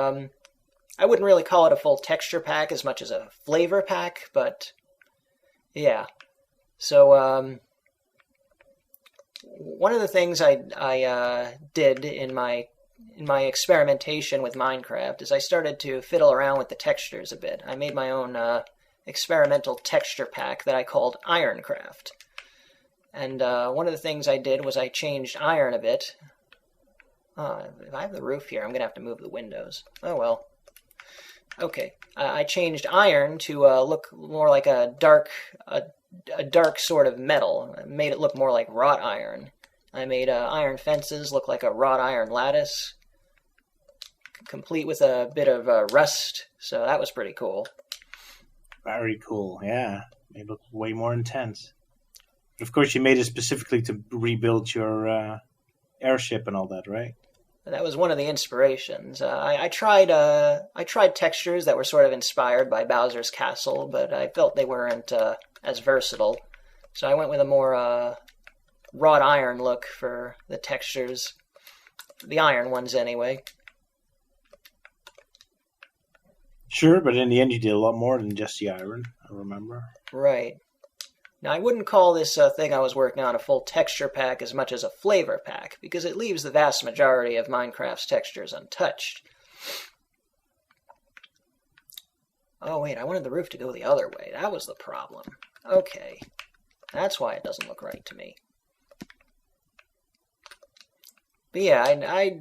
I wouldn't really call it a full texture pack as much as a flavor pack, but yeah. So one of the things I did in my experimentation with Minecraft is I started to fiddle around with the textures a bit. I made my own experimental texture pack that I called Ironcraft. And one of the things I did was I changed iron a bit. If I have the roof here, I'm going to have to move the windows. Oh well. Okay. I changed iron to look more like a dark sort of metal. I made it look more like wrought iron. I made iron fences look like a wrought iron lattice, complete with a bit of rust, so that was pretty cool. Very cool, yeah. Made it look way more intense. Of course, you made it specifically to rebuild your airship and all that, right? That was one of the inspirations. I tried textures that were sort of inspired by Bowser's Castle, but I felt they weren't as versatile. So I went with a more wrought iron look for the textures. The iron ones, anyway. Sure, but in the end you did a lot more than just the iron, I remember. Right. Now, I wouldn't call this thing I was working on a full texture pack as much as a flavor pack, because it leaves the vast majority of Minecraft's textures untouched. Oh, wait, I wanted the roof to go the other way. That was the problem. Okay. That's why it doesn't look right to me. But yeah, I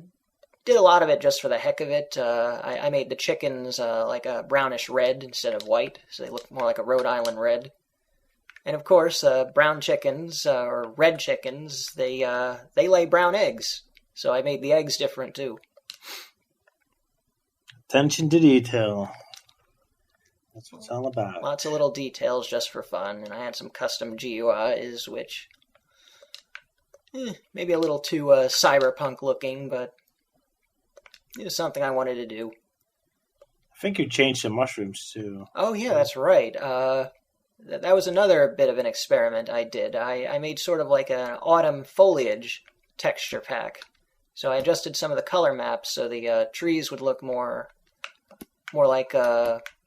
did a lot of it just for the heck of it. I made the chickens like a brownish red instead of white, so they look more like a Rhode Island red. And of course, brown chickens or red chickens, they lay brown eggs. So I made the eggs different too. Attention to detail. That's what it's all about. Lots of little details just for fun, and I had some custom GUIs, which maybe a little too cyberpunk looking, but it was something I wanted to do. I think you changed the mushrooms too. Oh yeah, that's right. That was another bit of an experiment I did. I made sort of like an autumn foliage texture pack. So I adjusted some of the color maps so the trees would look more like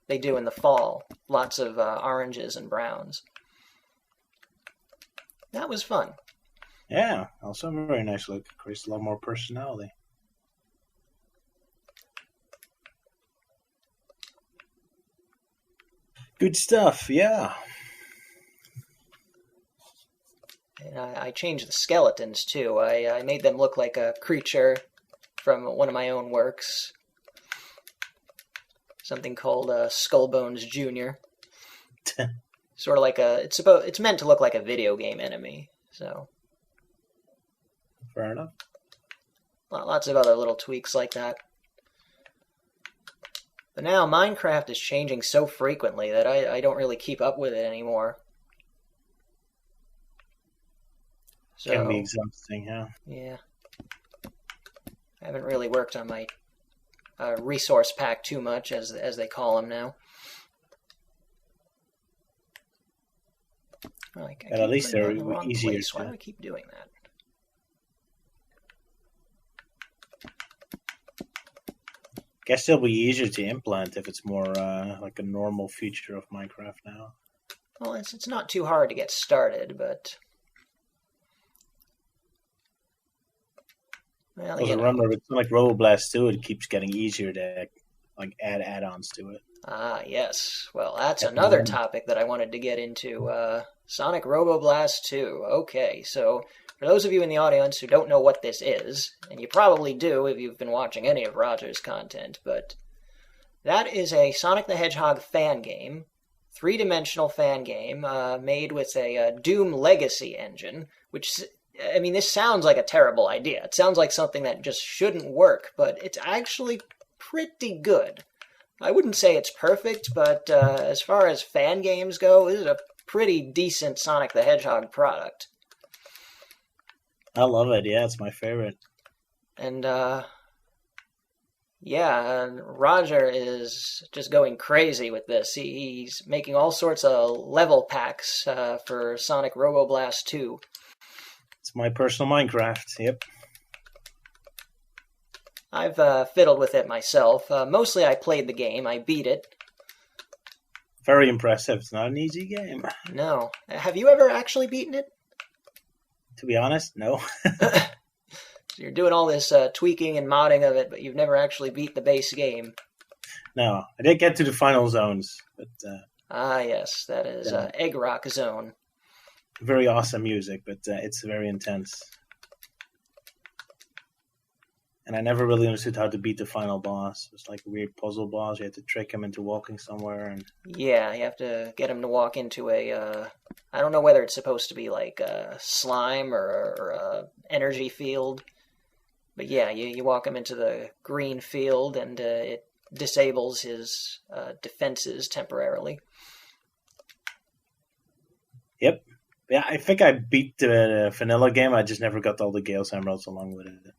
they do in the fall. Lots of oranges and browns. That was fun. Yeah, also a very nice look. Creates a lot more personality. Good stuff, yeah. And I changed the skeletons too. I made them look like a creature from one of my own works. Something called Skullbones Jr. Sort of like it's meant to look like a video game enemy. So fair enough. Lots of other little tweaks like that. But now Minecraft is changing so frequently that I don't really keep up with it anymore. So, Can be exhausting, yeah. Yeah. I haven't really worked on my resource pack too much, as they call them now. Oh, But at least they're in the wrong easier place. Why to... do I keep doing that? Guess they'll be easier to implement if it's more like a normal feature of Minecraft now. Well, it's not too hard to get started, but... Well, Also, remember, with Sonic Roboblast 2, it keeps getting easier to like add add-ons to it. Ah, yes. Well, that's another topic that I wanted to get into. Sonic Roboblast 2. Okay, so for those of you in the audience who don't know what this is, and you probably do if you've been watching any of Roger's content, but that is a Sonic the Hedgehog fan game, three-dimensional fan game, made with a Doom Legacy engine, which... I mean, this sounds like a terrible idea. It sounds like something that just shouldn't work, but it's actually pretty good. I wouldn't say it's perfect, but as far as fan games go, this is a pretty decent Sonic the Hedgehog product. I love it. Yeah, it's my favorite. And, Roger is just going crazy with this. He's making all sorts of level packs for Sonic Roboblast 2. It's my personal Minecraft, yep. I've fiddled with it myself. Mostly I played the game. I beat it. Very impressive. It's not an easy game. No. Have you ever actually beaten it? To be honest, no. So you're doing all this tweaking and modding of it, but you've never actually beat the base game. No. I did get to the final zones, but... yes. That is Egg Rock Zone. Very awesome music, but it's very intense. And I never really understood how to beat the final boss. It was like a weird puzzle boss. You had to trick him into walking somewhere. And yeah, you have to get him to walk into a... I don't know whether it's supposed to be like a slime or a energy field. But yeah, you walk him into the green field and it disables his defenses temporarily. Yep. Yeah, I think I beat the vanilla game. I just never got all the Gales Emeralds along with it.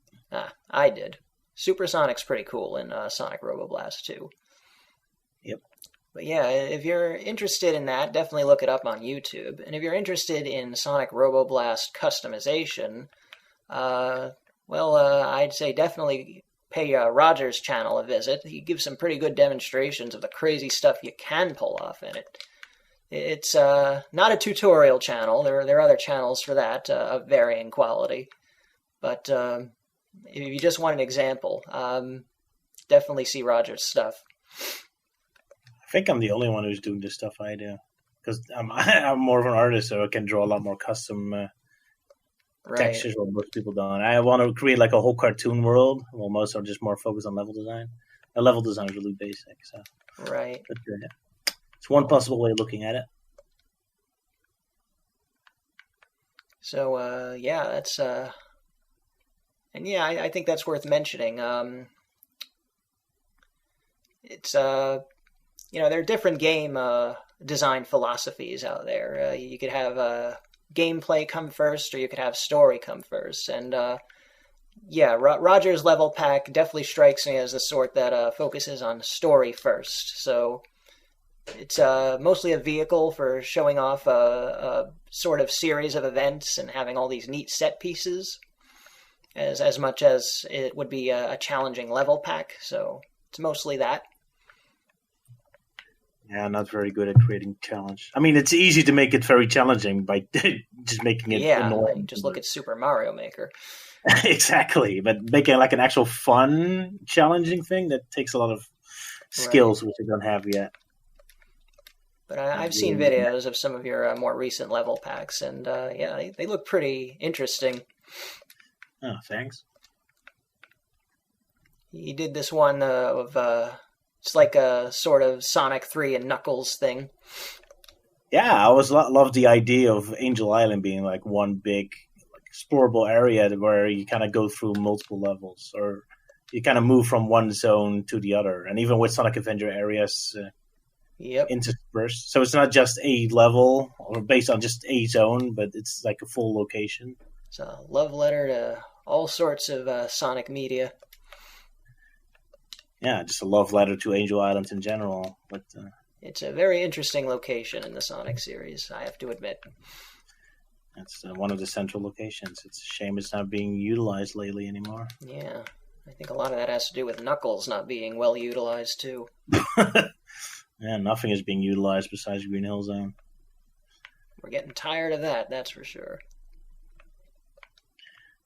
I did. Supersonic's pretty cool in Sonic Roboblast 2. Yep. But yeah, if you're interested in that, definitely look it up on YouTube. And if you're interested in Sonic Roboblast customization, I'd say definitely pay Roger's channel a visit. He gives some pretty good demonstrations of the crazy stuff you can pull off in it. It's not a tutorial channel. There are other channels for that of varying quality. But if you just want an example, definitely see Roger's stuff. I think I'm the only one who's doing the stuff I do. Because I'm more of an artist, so I can draw a lot more custom textures what most people don't. I want to create like a whole cartoon world, while most are just more focused on level design. The level design is really basic. So. Right. But, it's one possible way of looking at it. So, that's... And yeah, I think that's worth mentioning. It's, there are different game design philosophies out there. You could have gameplay come first, or you could have story come first. And, Roger's level pack definitely strikes me as the sort that focuses on story first. So... It's mostly a vehicle for showing off a sort of series of events and having all these neat set pieces, as much as it would be a challenging level pack. So it's mostly that. Yeah, I'm not very good at creating challenge. I mean, it's easy to make it very challenging by just making it annoying. Just look at Super Mario Maker. Exactly, but making like an actual fun, challenging thing, that takes a lot of skills, which I don't have yet. But I've seen videos of some of your more recent level packs, and they look pretty interesting. Oh, thanks. He did this one of it's like a sort of Sonic 3 and Knuckles thing. Yeah, I always loved the idea of Angel Island being like one big explorable area where you kind of go through multiple levels, or you kind of move from one zone to the other, and even with Sonic Adventure areas interspersed. So it's not just a level or based on just a zone, but it's like a full location. It's a love letter to all sorts of Sonic media. Yeah, just a love letter to Angel Island in general. But it's a very interesting location in the Sonic series, I have to admit. That's one of the central locations. It's a shame it's not being utilized lately anymore. Yeah, I think a lot of that has to do with Knuckles not being well utilized, too. Yeah, nothing is being utilized besides Green Hill Zone. We're getting tired of that, that's for sure.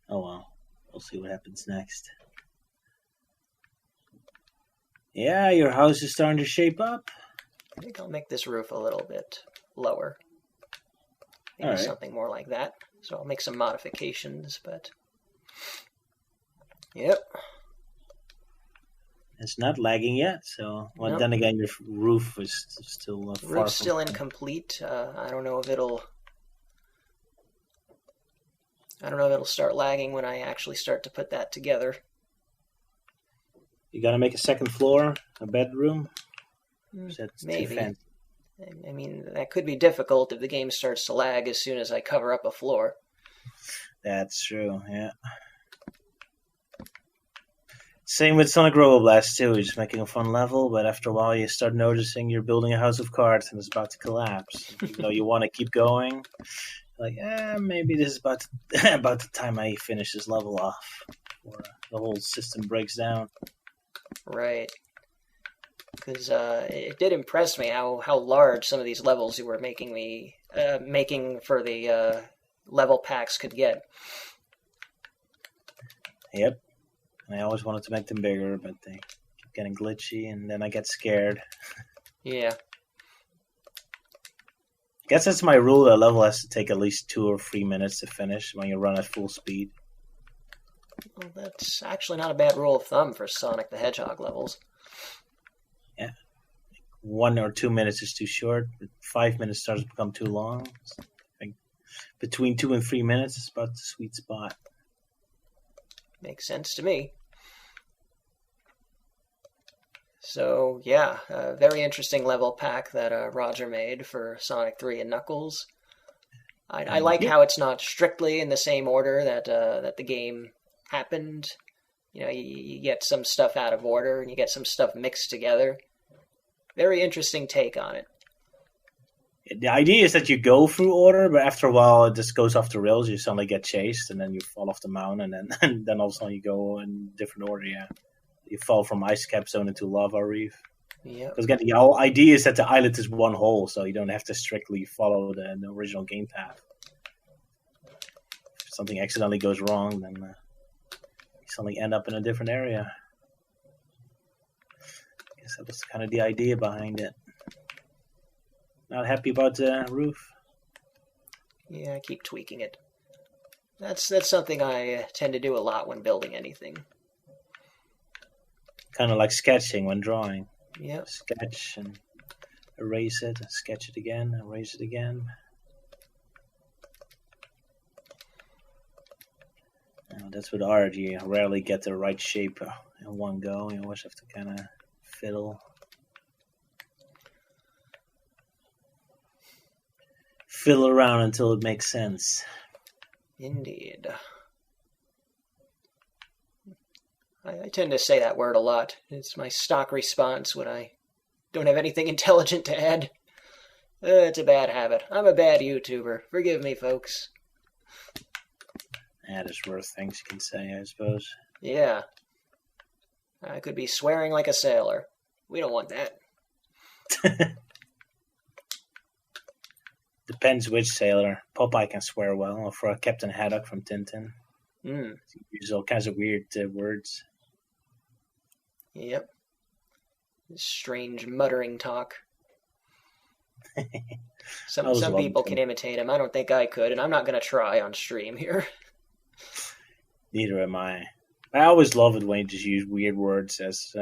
Oh well, we'll see what happens next. Yeah, your house is starting to shape up. I think I'll make this roof a little bit lower. Maybe something more like that. So I'll make some modifications, but... Yep. It's not lagging yet, so... Well, nope. Then again, your roof is still far Roof's still incomplete. I don't know if it'll start lagging when I actually start to put that together. You gotta make a second floor, a bedroom? Maybe. I mean, that could be difficult if the game starts to lag as soon as I cover up a floor. That's true, yeah. Same with Sonic Roboblast too. You're just making a fun level, but after a while you start noticing you're building a house of cards and it's about to collapse. Even though you want to keep going, like, maybe this is about the time I finish this level off, or the whole system breaks down. Right. Because it did impress me how large some of these levels you were making for the level packs could get. Yep. I always wanted to make them bigger, but they keep getting glitchy, and then I get scared. Yeah. I guess that's my rule. A level has to take at least 2 or 3 minutes to finish when you run at full speed. Well, that's actually not a bad rule of thumb for Sonic the Hedgehog levels. Yeah. 1 or 2 minutes is too short, but 5 minutes starts to become too long. Between 2 and 3 minutes is about the sweet spot. Makes sense to me. So, yeah, a very interesting level pack that Roger made for Sonic 3 and Knuckles. I like how it's not strictly in the same order that the game happened. You know, you get some stuff out of order and you get some stuff mixed together. Very interesting take on it. The idea is that you go through order, but after a while it just goes off the rails. You suddenly get chased, and then you fall off the mountain, and then all of a sudden you go in different order. Yeah, you fall from Ice Cap Zone into Lava Reef. Yeah. Because again, the whole idea is that the island is one whole, so you don't have to strictly follow the original game path. If something accidentally goes wrong, then you suddenly end up in a different area. I guess that was kind of the idea behind it. Not happy about the roof. Yeah, I keep tweaking it. That's something I tend to do a lot when building anything. Kind of like sketching when drawing. Yep. Sketch and erase it, and sketch it again, erase it again. That's with art. You rarely get the right shape in one go. You always have to kind of fiddle. Fiddle around until it makes sense. Indeed. I tend to say that word a lot. It's my stock response when I don't have anything intelligent to add. It's a bad habit. I'm a bad YouTuber. Forgive me, folks. There's worse things you can say, I suppose. Yeah. I could be swearing like a sailor. We don't want that. Depends which sailor. Popeye can swear well, or for Captain Haddock from Tintin. He uses all kinds of weird words. Yep. Strange muttering talk. Some people can imitate him. I don't think I could, and I'm not going to try on stream here. Neither am I. I always love it when you just use weird words as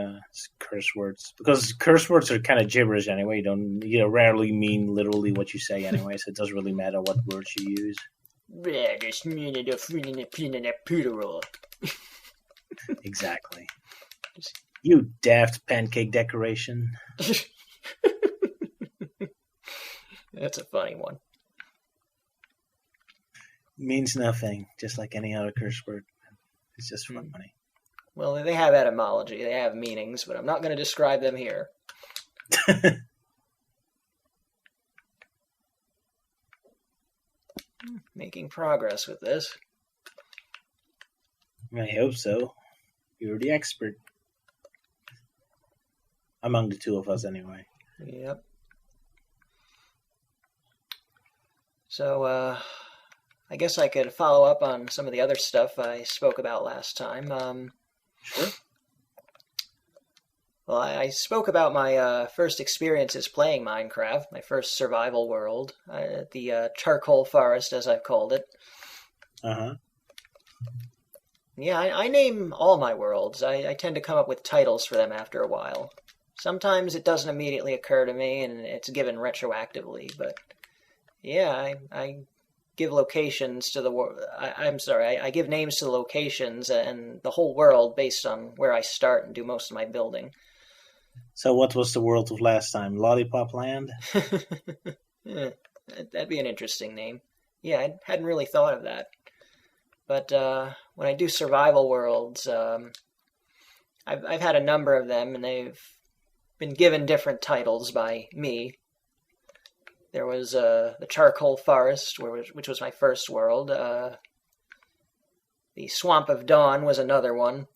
curse words, because curse words are kind of gibberish anyway. You rarely mean literally what you say anyway, so it doesn't really matter what words you use. Exactly. You daft pancake decoration. That's a funny one. Means nothing, just like any other curse word. It's just funny. Well, they have etymology. They have meanings, but I'm not going to describe them here. Making progress with this. I hope so. You're the expert. Among the two of us, anyway. Yep. So, I guess I could follow up on some of the other stuff I spoke about last time. Sure. Well, I spoke about my first experiences playing Minecraft, my first survival world, the charcoal forest, as I've called it. Uh-huh. Yeah, I name all my worlds. I tend to come up with titles for them after a while. Sometimes it doesn't immediately occur to me, and it's given retroactively, but yeah, I give locations to the world. I give names to the locations and the whole world based on where I start and do most of my building. So what was the world of last time? Lollipop Land? Yeah, that'd be an interesting name. Yeah, I hadn't really thought of that. But when I do survival worlds, I've had a number of them, and they've been given different titles by me. There was the Charcoal Forest, which was my first world. The Swamp of Dawn was another one.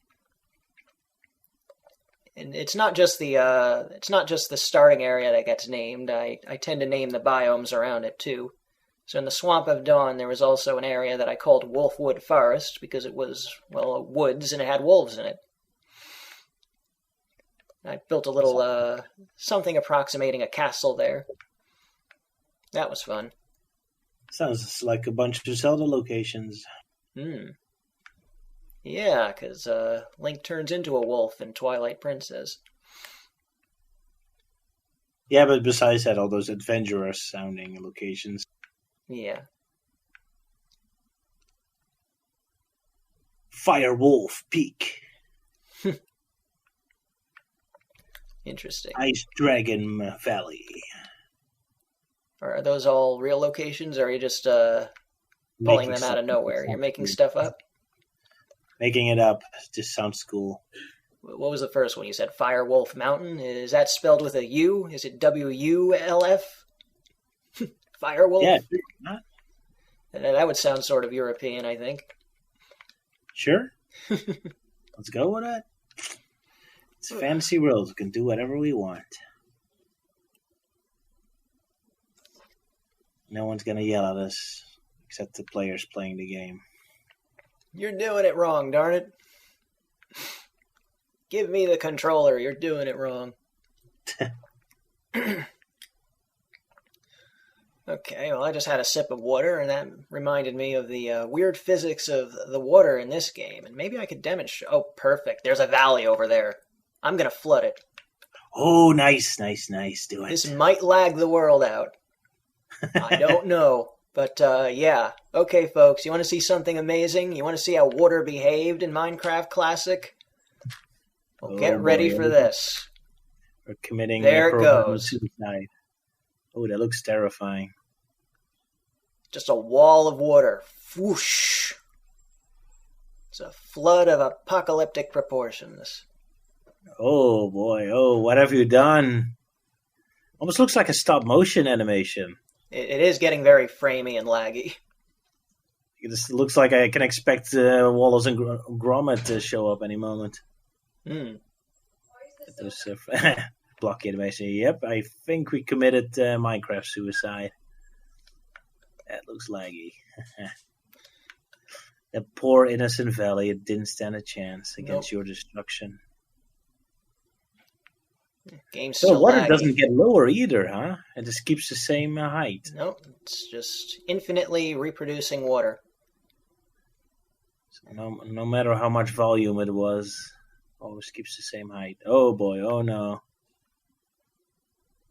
And it's not just the starting area that gets named. I tend to name the biomes around it too. So in the Swamp of Dawn, there was also an area that I called Wolfwood Forest because it was, well, woods and it had wolves in it. I built a little something approximating a castle there. That was fun. Sounds like a bunch of Zelda locations. Yeah, because Link turns into a wolf in Twilight Princess. Yeah, but besides that, all those adventurous-sounding locations. Yeah. Firewolf Peak. Interesting. Ice Dragon Valley. Are those all real locations, or are you just pulling them out of nowhere? You're making stuff up? Making it up. Just sounds cool. What was the first one? You said Firewolf Mountain. Is that spelled with a U? Is it W-U-L-F? Firewolf? Yeah, sure. That would sound sort of European, I think. Sure. Let's go with that. It's a fantasy world. We can do whatever we want. No one's going to yell at us except the players playing the game. You're doing it wrong, darn it. Give me the controller. You're doing it wrong. Okay, well, I just had a sip of water, and that reminded me of the weird physics of the water in this game. And maybe I could demonstrate. Oh, perfect. There's a valley over there. I'm going to flood it. Oh, nice. Do it. This might lag the world out. I don't know. But, yeah. Okay, folks, you want to see something amazing? You want to see how water behaved in Minecraft Classic? Well, get ready for this. We're committing there it goes. Suicide. Oh, that looks terrifying. Just a wall of water. Whoosh. It's a flood of apocalyptic proportions. Oh, boy. Oh, what have you done? Almost looks like a stop-motion animation. It is getting very framey and laggy. It looks like I can expect Wallace and Gromit to show up any moment. Those blockade basically. Yep, I think we committed Minecraft suicide. That looks laggy. That poor innocent valley, it didn't stand a chance against your destruction. Game's so still water laggy. Doesn't get lower either, huh? It just keeps the same height. Nope, it's just infinitely reproducing water. So no matter how much volume it was, always keeps the same height. Oh boy, oh no.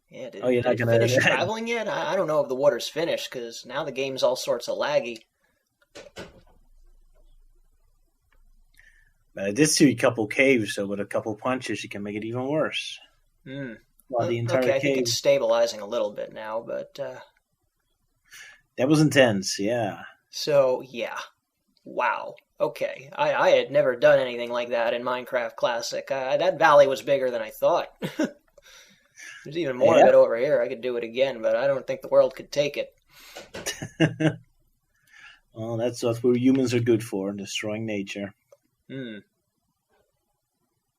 Yeah, did you're not it gonna finish traveling yet? I don't know if the water's finished, because now the game's all sorts of laggy. But I did see a couple caves, so with a couple punches, you can make it even worse. Mm. Well, the entire Okay, I think cave. it's stabilizing a little bit now, but That was intense, yeah. so yeah. Wow. Okay. I had never done anything like that in Minecraft Classic. That valley was bigger than I thought. There's even more of Yeah. it over here. I could do it again, but I don't think the world could take it. Well, that's what we humans are good for, destroying nature. Hmm.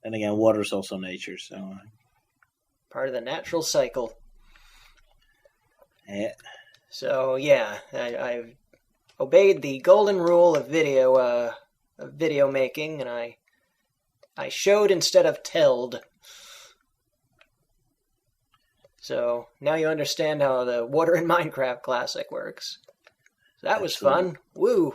And again, water's also nature, so. Part of the natural cycle. Yeah. So yeah, I've obeyed the golden rule of video making, and I showed instead of telled. So now you understand how the water in Minecraft Classic works. So that was Absolutely. fun. Woo!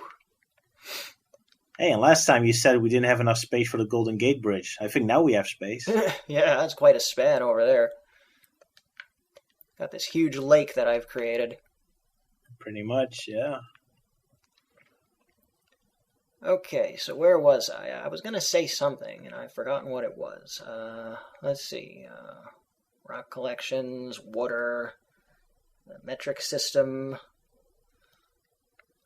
Hey, and last time you said we didn't have enough space for the Golden Gate Bridge. I think now we have space. Yeah, that's quite a span over there. Got this huge lake that I've created. Pretty much, yeah. Okay, so where was I? I was going to say something, and I've forgotten what it was. Let's see. Rock collections, water, the metric system.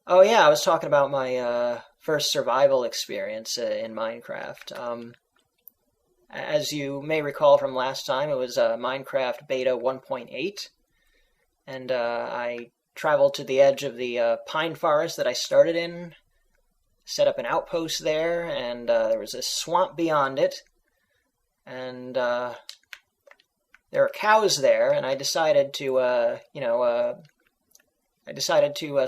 Oh yeah, I was talking about my first survival experience in Minecraft. As you may recall from last time, it was Minecraft Beta 1.8, and I traveled to the edge of the pine forest that I started in, set up an outpost there, and there was a swamp beyond it, and there were cows there, and I decided to,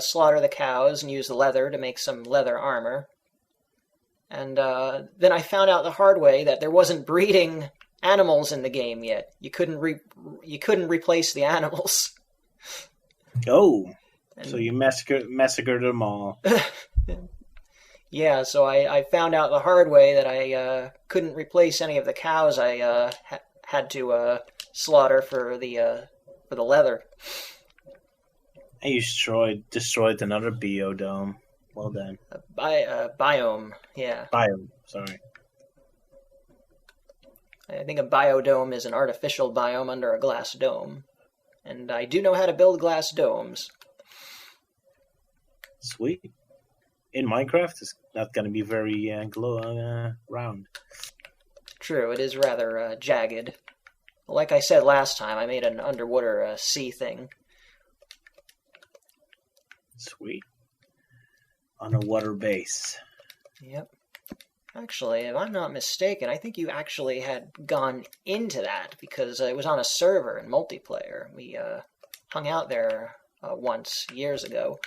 slaughter the cows and use the leather to make some leather armor. And then I found out the hard way that there wasn't breeding animals in the game yet. You couldn't replace the animals. Oh, And, so you massacred them all. Yeah, so I found out the hard way that I couldn't replace any of the cows I had to slaughter for the leather. And you destroyed another biodome. Well done. Biome, yeah. Biome, sorry. I think a biodome is an artificial biome under a glass dome. And I do know how to build glass domes. Sweet. In Minecraft, it's not going to be very round. True, it is rather jagged. Like I said last time, I made an underwater sea thing. Sweet. On a water base. Yep. Actually, if I'm not mistaken, I think you actually had gone into that because it was on a server in multiplayer. We hung out there once, years ago.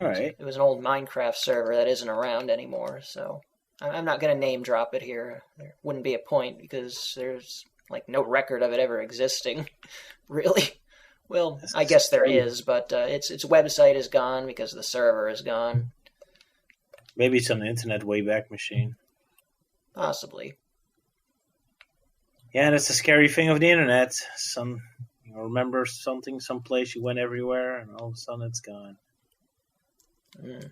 All right. It was an old Minecraft server that isn't around anymore, so I'm not going to name drop it here. There wouldn't be a point because there's like no record of it ever existing, really. Well, I guess there is, but its website is gone because the server is gone. Maybe it's on the Internet Wayback Machine. Possibly. Yeah, that's the scary thing of the Internet. You remember something, someplace you went everywhere, and all of a sudden it's gone. Mm.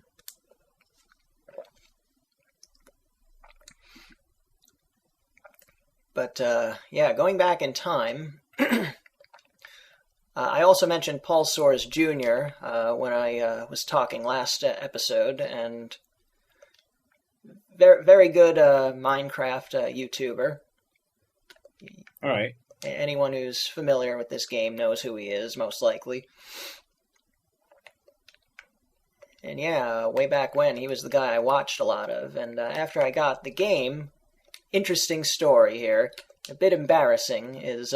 But, yeah, going back in time... I also mentioned Paul Soares Jr. When I was talking last episode, and very, very good Minecraft YouTuber. All right. Anyone who's familiar with this game knows who he is, most likely. And yeah, way back when, he was the guy I watched a lot of. And after I got the game, interesting story here, a bit embarrassing, is...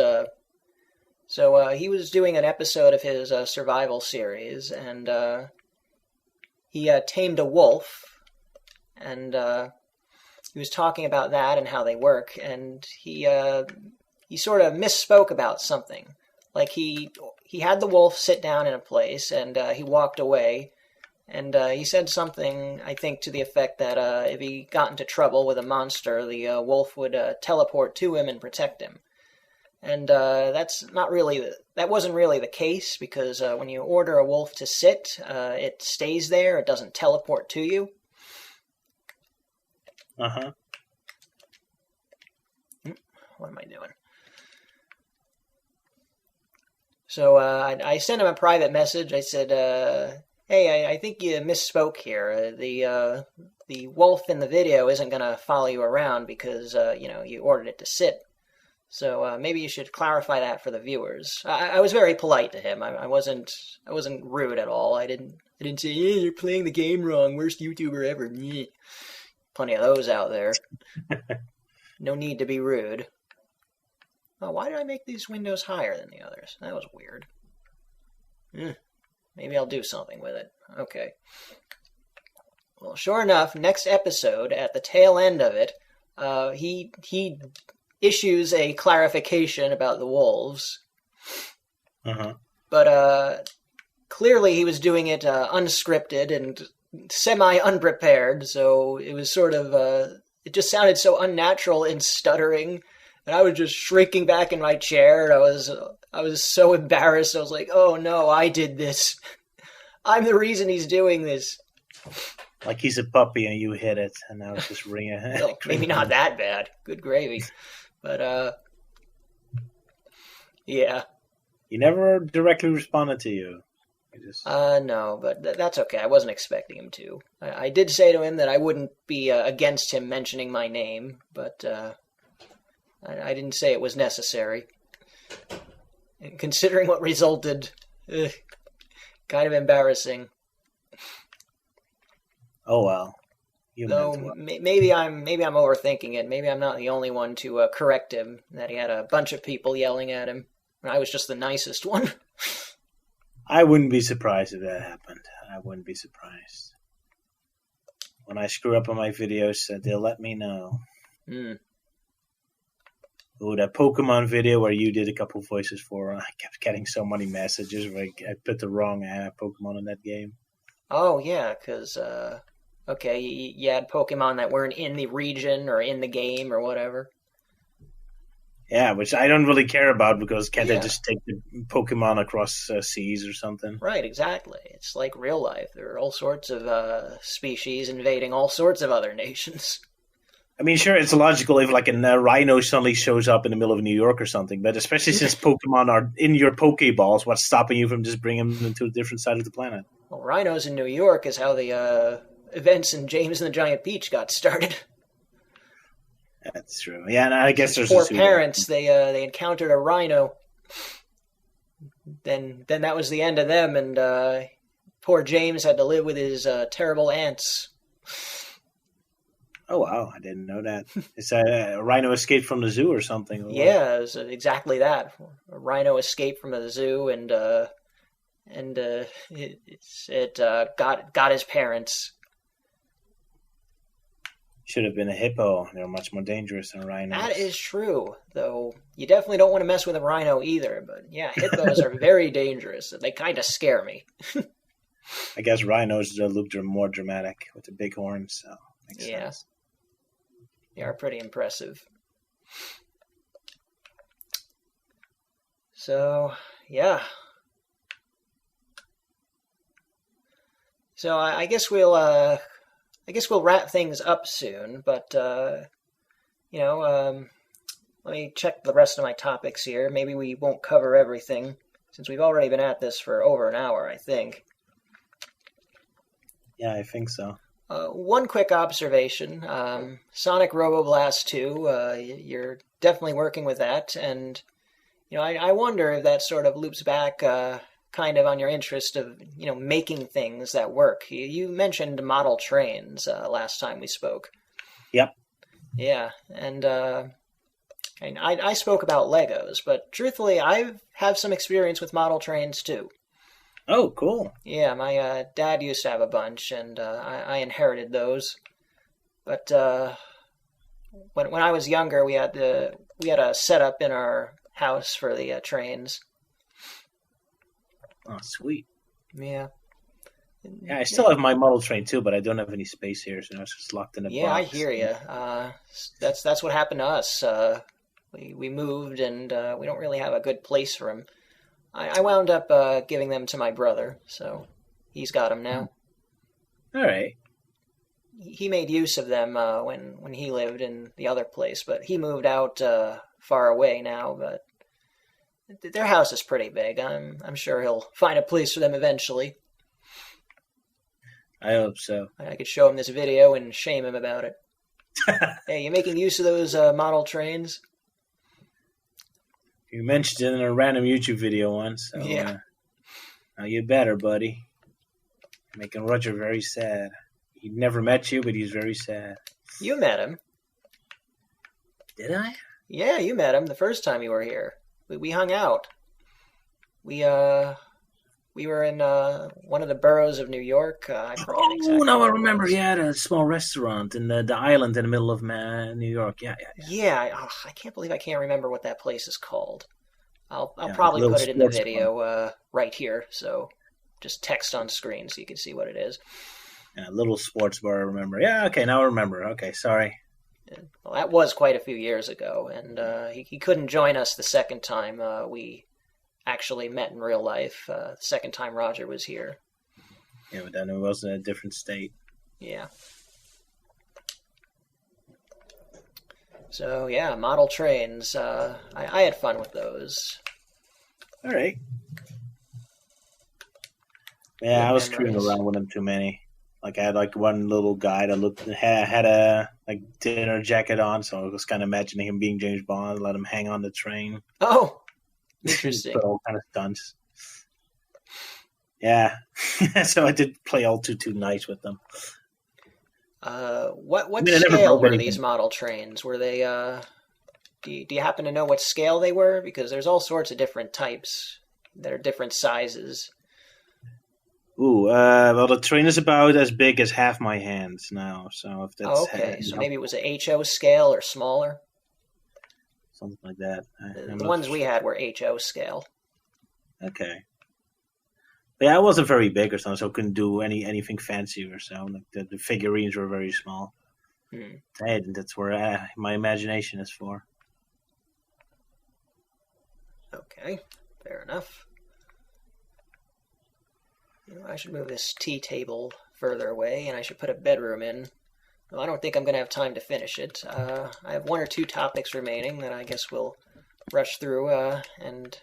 So he was doing an episode of his survival series, and he tamed a wolf, and he was talking about that and how they work, and he sort of misspoke about something. Like he had the wolf sit down in a place, and he walked away, and he said something, I think, to the effect that if he got into trouble with a monster, the wolf would teleport to him and protect him. And that wasn't really the case, because when you order a wolf to sit, it stays there. It doesn't teleport to you. Uh-huh. What am I doing? So I sent him a private message. I said, hey, I think you misspoke here. The wolf in the video isn't going to follow you around because, you ordered it to sit. So maybe you should clarify that for the viewers. I was very polite to him. I wasn't rude at all. I didn't say, yeah, you're playing the game wrong. Worst YouTuber ever. Plenty of those out there. No need to be rude. Oh, why did I make these windows higher than the others? That was weird. Maybe I'll do something with it. Okay. Well, sure enough, next episode, at the tail end of it, he issues a clarification about the wolves. Uh-huh. But clearly he was doing it unscripted and semi-unprepared, so it was sort of... it just sounded so unnatural and stuttering. And I was just shrinking back in my chair. I was so embarrassed. I was like, oh no, I did this. I'm the reason he's doing this. Like he's a puppy and you hit it, and now it's just ringing. Well, maybe not that bad. Good gravy. But, yeah. He never directly responded to you. No, but that's okay. I wasn't expecting him to. I did say to him that I wouldn't be against him mentioning my name, but I didn't say it was necessary. And considering what resulted, kind of embarrassing. Oh well. Though maybe I'm overthinking it. Maybe I'm not the only one to correct him. That he had a bunch of people yelling at him. I was just the nicest one. I wouldn't be surprised if that happened. I wouldn't be surprised. When I screw up on my videos, they'll let me know. Oh, that Pokemon video where you did a couple voices for, I kept getting so many messages where I put the wrong Pokemon in that game. Oh, yeah, because, okay, you had Pokemon that weren't in the region or in the game or whatever. Yeah, which I don't really care about, because can't they just take the Pokemon across seas or something? Right, exactly. It's like real life. There are all sorts of species invading all sorts of other nations. I mean, sure, it's logical if like a rhino suddenly shows up in the middle of New York or something, but especially since Pokemon are in your Pokeballs, what's stopping you from just bringing them to a different side of the planet? Well, rhinos in New York is how the events in James and the Giant Peach got started. That's true. Yeah, and I guess there's poor parents. They encountered a rhino. Then that was the end of them, and poor James had to live with his terrible aunts. Oh wow, I didn't know that. It's a rhino escaped from the zoo or something. Yeah, it was exactly that. A rhino escaped from the zoo, and it got his parents. Should have been a hippo. They're much more dangerous than rhinos. That is true, though. You definitely don't want to mess with a rhino either. But yeah, hippos are very dangerous. They kind of scare me. I guess rhinos look more dramatic with the big horns. So makes sense. They are pretty impressive. So yeah. So I guess we'll wrap things up soon, but, let me check the rest of my topics here. Maybe we won't cover everything, since we've already been at this for over an hour, I think. Yeah, I think so. One quick observation. Sonic Roboblast 2, you're definitely working with that, and, I wonder if that sort of loops back kind of on your interest of, making things that work. You mentioned model trains last time we spoke. Yep. Yeah, and I spoke about Legos, but truthfully, I have some experience with model trains too. Oh, cool. Yeah, my dad used to have a bunch, and I inherited those. But when I was younger, we had a setup in our house for the trains. Oh, sweet. Yeah. Yeah, I still have my model train too, but I don't have any space here, so it's just locked in a box. Yeah, I hear you. That's what happened to us. we moved, and we don't really have a good place for him. I wound up giving them to my brother, so he's got them now. All right. He made use of them when he lived in the other place, but he moved out far away now. But their house is pretty big. I'm sure he'll find a place for them eventually. I hope so. I could show him this video and shame him about it. Hey, you making use of those model trains? You mentioned it in a random YouTube video once. So, yeah. Now you better, buddy. Making Roger very sad. He never met you, but he's very sad. You met him. Did I? Yeah, you met him the first time you were here. We hung out. We were in one of the boroughs of New York. I forget exactly. No, I remember. He had a small restaurant in the island in the middle of New York. Yeah. Yeah, I can't believe I can't remember what that place is called. I'll probably put it in the video right here, so just text on screen so you can see what it is. Yeah, little sports bar, I remember. Yeah, okay, now I remember. Okay, sorry. Well, that was quite a few years ago, and he couldn't join us the second time we actually met in real life. The second time Roger was here. Yeah, but then it was in a different state. Yeah. So, yeah, model trains. I had fun with those. All right. Yeah, I was screwing around with them too many. Like, I had, one little guy that had a, dinner jacket on, so I was kind of imagining him being James Bond, let him hang on the train. Oh, interesting. Put all kind of stunts. Yeah. So I did play all too nice with them. What scale were these model trains? Were they, do you happen to know what scale they were? Because there's all sorts of different types that are different sizes. Ooh, well, the train is about as big as half my hands now. So if that's okay, so maybe it was a HO scale or smaller. Something like that. The ones we had were HO scale. Okay. But yeah, I wasn't very big or something, so I couldn't do anything fancy or so. Like the figurines were very small. Hey, that's where my imagination is for. Okay, fair enough. I should move this tea table further away, and I should put a bedroom in. Well, I don't think I'm going to have time to finish it. I have one or two topics remaining that I guess we'll rush through and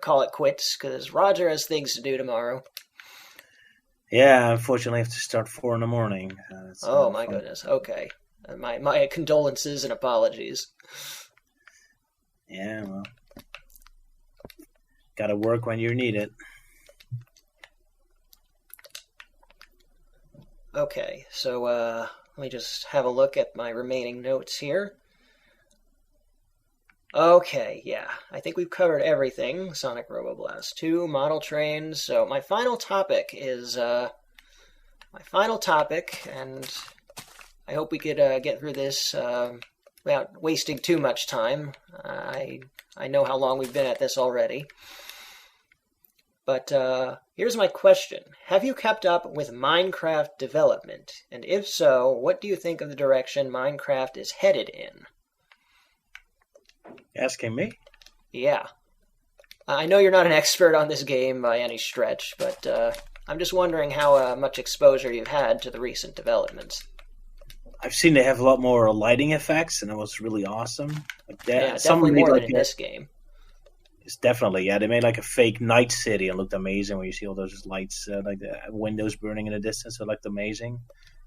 call it quits, because Roger has things to do tomorrow. Yeah, unfortunately I have to start 4 a.m. Oh, my goodness. Okay. My condolences and apologies. Yeah, well, gotta work when you need it. Okay, so let me just have a look at my remaining notes here. Okay, yeah, I think we've covered everything. Sonic Roboblast 2, model trains. So my final topic is and I hope we could get through this without wasting too much time. I know how long we've been at this already. But here's my question. Have you kept up with Minecraft development? And if so, what do you think of the direction Minecraft is headed in? Asking me? Yeah. I know you're not an expert on this game by any stretch, but I'm just wondering how much exposure you've had to the recent developments. I've seen they have a lot more lighting effects, and it was really awesome. Yeah, definitely more than in this game. It's definitely, yeah. They made like a fake night city and looked amazing when you see all those lights, like the windows burning in the distance. It looked amazing.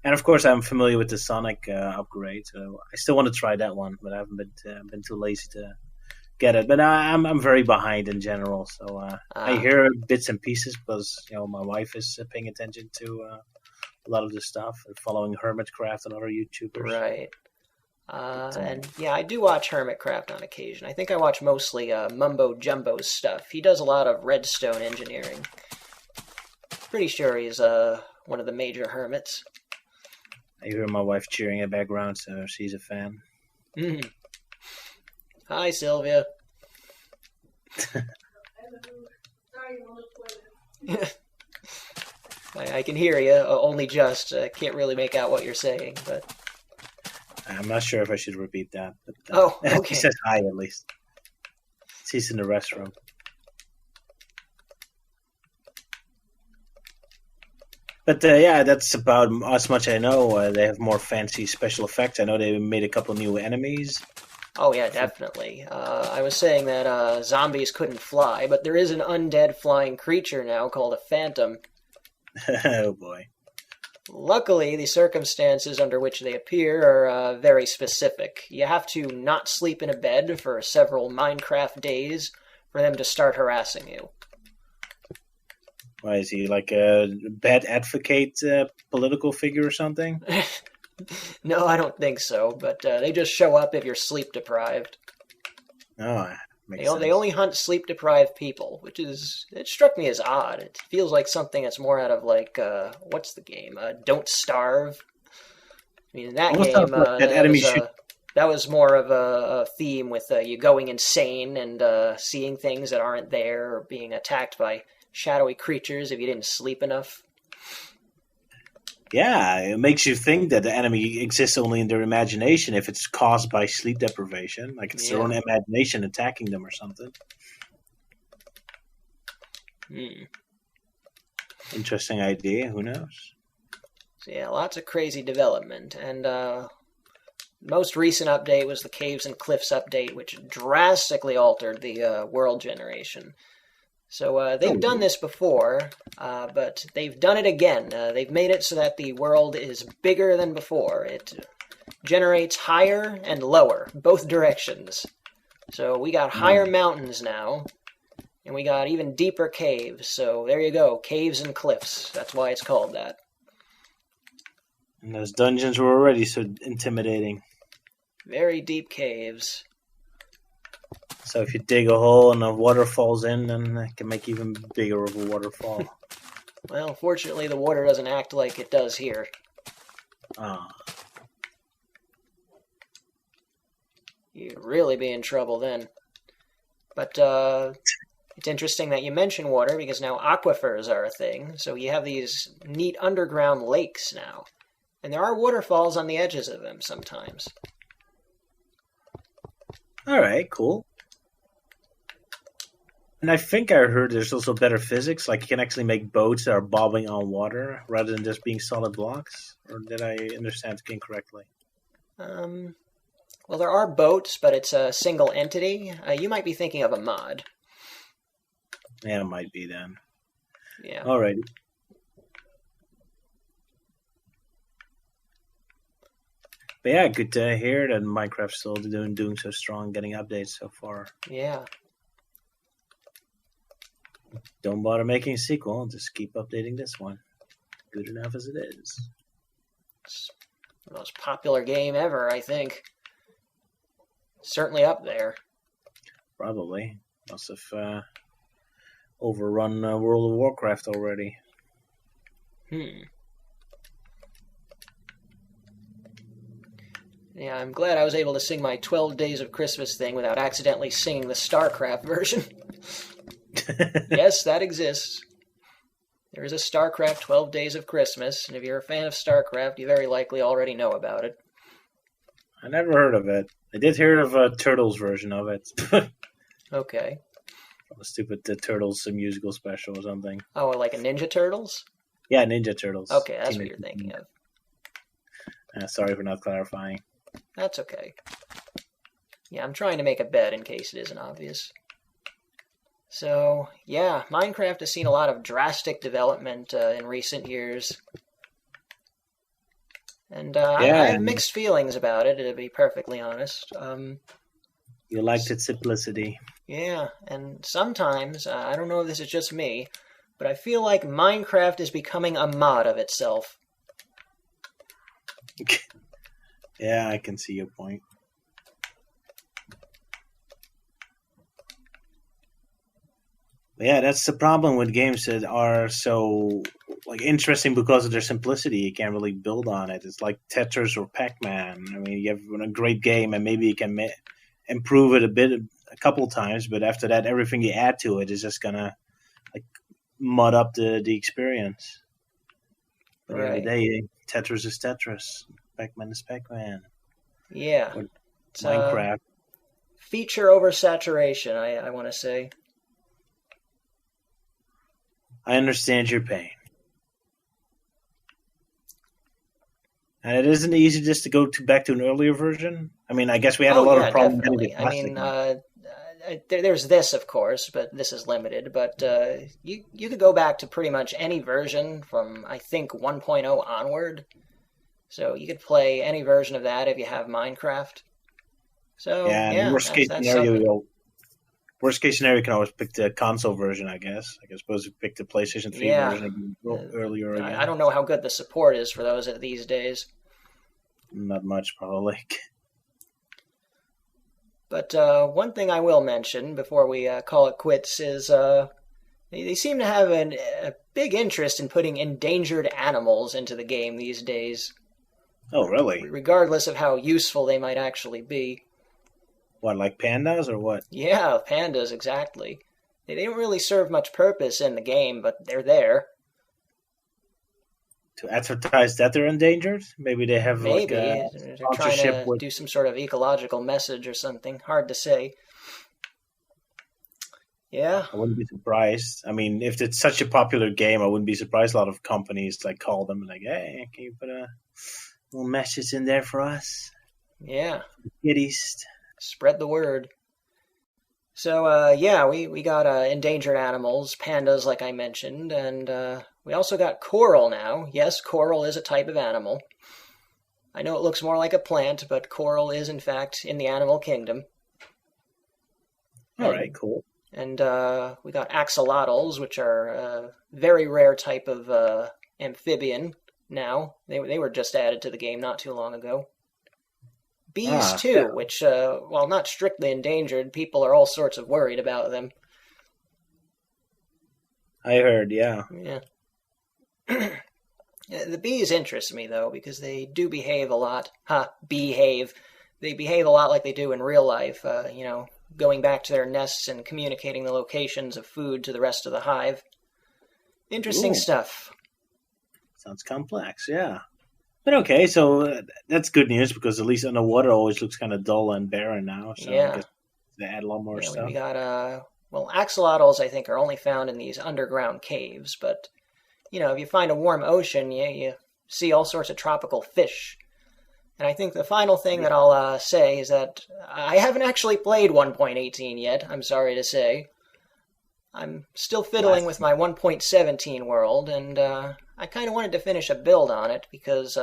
And of course, I'm familiar with the Sonic upgrade, so I still want to try that one, but I haven't been too lazy to get it. But I'm very behind in general, so I hear bits and pieces because my wife is paying attention to a lot of this stuff and following Hermitcraft and other YouTubers. Right. And yeah, I do watch Hermitcraft on occasion. I think I watch mostly Mumbo Jumbo's stuff. He does a lot of redstone engineering. Pretty sure he's one of the major hermits. I hear my wife cheering in the background, so she's a fan. Mm-hmm. Hi, Sylvia. I can hear you, only just. Can't really make out what you're saying, but... I'm not sure if I should repeat that. But, Oh, he okay. says hi at least. He's in the restroom. But yeah, that's about as much I know. They have more fancy special effects. I know they made a couple new enemies. Oh yeah, definitely. I was saying that zombies couldn't fly, but there is an undead flying creature now called a phantom. Oh boy. Luckily, the circumstances under which they appear are very specific. You have to not sleep in a bed for several Minecraft days for them to start harassing you. Why is he like a bad advocate political figure or something? No, I don't think so, but they just show up if you're sleep deprived. Oh, They, makes sense. they only hunt sleep deprived people, it struck me as odd. It feels like something that's more out of like, what's the game? Don't Starve. I mean, in that Almost game, sounds like that enemy should. that was more of a theme with you going insane and seeing things that aren't there or being attacked by shadowy creatures if you didn't sleep enough. Yeah, it makes you think that the enemy exists only in their imagination if it's caused by sleep deprivation. Like it's their own Yeah. imagination attacking them or something. Hmm. Interesting idea. Who knows? So yeah, lots of crazy development, and most recent update was the Caves and Cliffs update, which drastically altered the world generation. So they've done this before, but they've done it again. They've made it so that the world is bigger than before. It generates higher and lower, both directions. So we got higher mountains now, and we got even deeper caves. So there you go, Caves and Cliffs. That's why it's called that. And those dungeons were already so intimidating. Very deep caves. So if you dig a hole and the water falls in, then it can make even bigger of a waterfall. Well, fortunately, the water doesn't act like it does here. Ah. You'd really be in trouble then. But it's interesting that you mention water because now aquifers are a thing. So you have these neat underground lakes now. And there are waterfalls on the edges of them sometimes. All right, cool. And I think I heard there's also better physics, like you can actually make boats that are bobbing on water rather than just being solid blocks. Or did I understand incorrectly? Well, there are boats, but it's a single entity. You might be thinking of a mod. Yeah, it might be then. Yeah. All right. But yeah, good to hear that Minecraft's still doing so strong, getting updates so far. Yeah. Don't bother making a sequel, just keep updating this one. Good enough as it is. It's the most popular game ever, I think. Certainly up there. Probably. Must have overrun World of Warcraft already. Yeah, I'm glad I was able to sing my 12 Days of Christmas thing without accidentally singing the StarCraft version. Yes, that exists. There is a StarCraft 12 Days of Christmas, and if you're a fan of StarCraft, you very likely already know about it. I never heard of it. I did hear of a Turtles version of it. Okay. A stupid Turtles musical special or something. Oh, like a Ninja Turtles? Yeah, Ninja Turtles. Okay, that's what you're thinking of. Sorry for not clarifying. That's okay. Yeah, I'm trying to make a bet in case it isn't obvious. So, yeah, Minecraft has seen a lot of drastic development in recent years. And I have mixed feelings about it, to be perfectly honest. You liked its simplicity. Yeah, and sometimes, I don't know if this is just me, but I feel like Minecraft is becoming a mod of itself. Yeah, I can see your point. But yeah, that's the problem with games that are so interesting because of their simplicity. You can't really build on it. It's like Tetris or Pac-Man. I mean, you have a great game and maybe you can improve it a couple times, but after that, everything you add to it is just gonna mud up the experience. But at the end of the day, Tetris is Tetris. Pac-Man is Pac-Man. Yeah. Or It's Minecraft. feature oversaturation, I want to say. I understand your pain. And it isn't easy just to go back to an earlier version. I mean, I guess we had a Oh lot of yeah, problems getting the definitely. I classic mean, one. there's this, of course, but this is limited. But you could go back to pretty much any version from I think 1.0 onward. So you could play any version of that if you have Minecraft. So Yeah, and yeah, that's something. worst case scenario, you can always pick the console version. I guess. I suppose you pick the PlayStation 3 Yeah, version again, uh, earlier I again. don't know how good the support is for those these days. Not much, probably. But one thing I will mention before we call it quits is they seem to have a big interest in putting endangered animals into the game these days, Oh, really? regardless of how useful they might actually be. What, like pandas or what? Yeah, pandas, exactly. They don't really serve much purpose in the game, but they're there. To advertise that they're endangered? Maybe they have like a Maybe they're trying sponsorship to with. do some sort of ecological message or something. Hard to say. Yeah, I wouldn't be surprised. I mean, if it's such a popular game, I wouldn't be surprised. A lot of companies like call them like, "Hey, can you put a little message in there for us, yeah. kiddies?" Spread the word. So, yeah, we got endangered animals, pandas, like I mentioned, and we also got coral now. Yes, coral is a type of animal. I know it looks more like a plant, but coral is, in fact, in the animal kingdom. All right, And cool. we got axolotls, which are a very rare type of amphibian now. They were just added to the game not too long ago. Bees, Ah, yeah, too, which, while not strictly endangered, people are all sorts of worried about them. I heard. Yeah. Yeah. The bees interest me, though, because they do behave a lot. Behave. They behave a lot like they do in real life, going back to their nests and communicating the locations of food to the rest of the hive. Interesting Ooh, stuff. sounds complex. Yeah. But okay, so that's good news because at least underwater always looks kind of dull and barren now. So I Yeah. guess they add a lot more Yeah, we stuff. got, well, axolotls, I think, are only found in these underground caves, but, if you find a warm ocean, you see all sorts of tropical fish. And I think the final thing that I'll say is that I haven't actually played 1.18 yet, I'm sorry to say. I'm still fiddling with Classic. my 1.17 world, and I kind of wanted to finish a build on it because,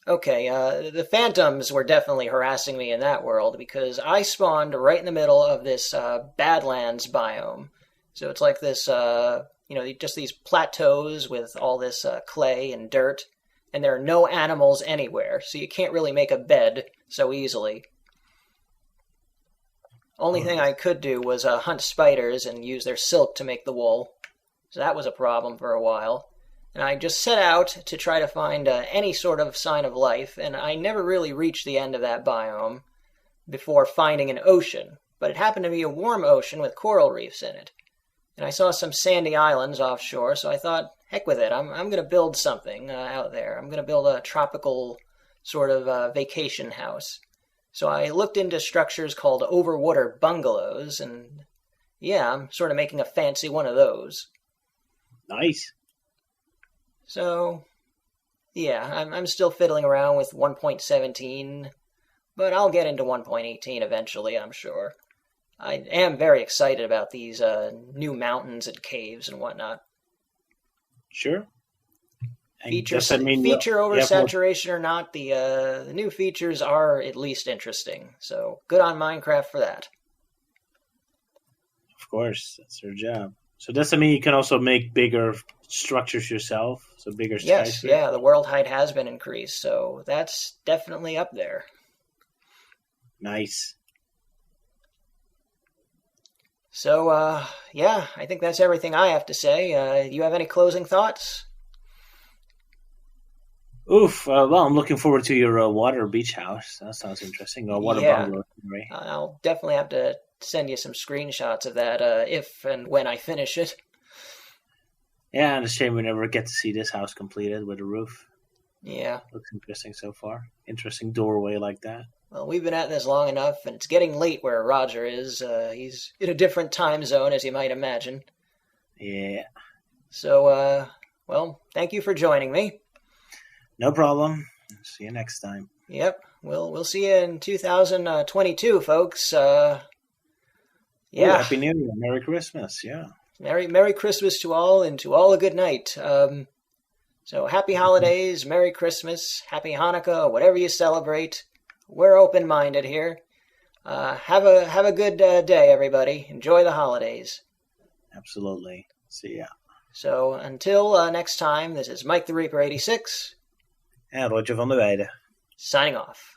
the phantoms were definitely harassing me in that world because I spawned right in the middle of this Badlands biome. So it's like this, just these plateaus with all this clay and dirt, and there are no animals anywhere, so you can't really make a bed so easily. Only thing I could do was hunt spiders and use their silk to make the wool. So that was a problem for a while. And I just set out to try to find any sort of sign of life, and I never really reached the end of that biome before finding an ocean. But it happened to be a warm ocean with coral reefs in it. And I saw some sandy islands offshore, so I thought, heck with it, I'm going to build something out there. I'm going to build a tropical sort of vacation house. So I looked into structures called overwater bungalows, and yeah, I'm sort of making a fancy one of those. Nice. So, yeah, I'm still fiddling around with 1.17, but I'll get into 1.18 eventually, I'm sure. I am very excited about these new mountains and caves and whatnot. Sure. And Feature does that mean feature you have more? oversaturation or not, the new features are at least interesting. So good on Minecraft for that. Of course, that's their job. So does that mean you can also make bigger structures yourself? So bigger Yes, skyscrapers? yeah, the world height has been increased, so that's definitely up there. Nice. So, yeah, I think that's everything I have to say. Do you have any closing thoughts? Oof. Well, I'm looking forward to your water beach house. That sounds interesting. Water Yeah, bungalow. Right? I'll definitely have to send you some screenshots of that if and when I finish it. Yeah, and it's a shame we never get to see this house completed with a roof. Yeah. Looks interesting so far. Interesting doorway like that. Well, we've been at this long enough, and it's getting late where Roger is. He's in a different time zone, as you might imagine. Yeah. So, well, thank you for joining me. No problem. See you next time. Yep. We'll see you in 2022, folks. Yeah. Yeah. Happy New Year. Merry Christmas. Yeah. Merry Christmas to all, and to all a good night. So happy holidays, Merry Christmas, Happy Hanukkah, whatever you celebrate. We're open-minded here. Have a good day, everybody. Enjoy the holidays. Absolutely. See ya. So until next time, this is Mike the Reaper 86. En Roger van der Weide. Signing off.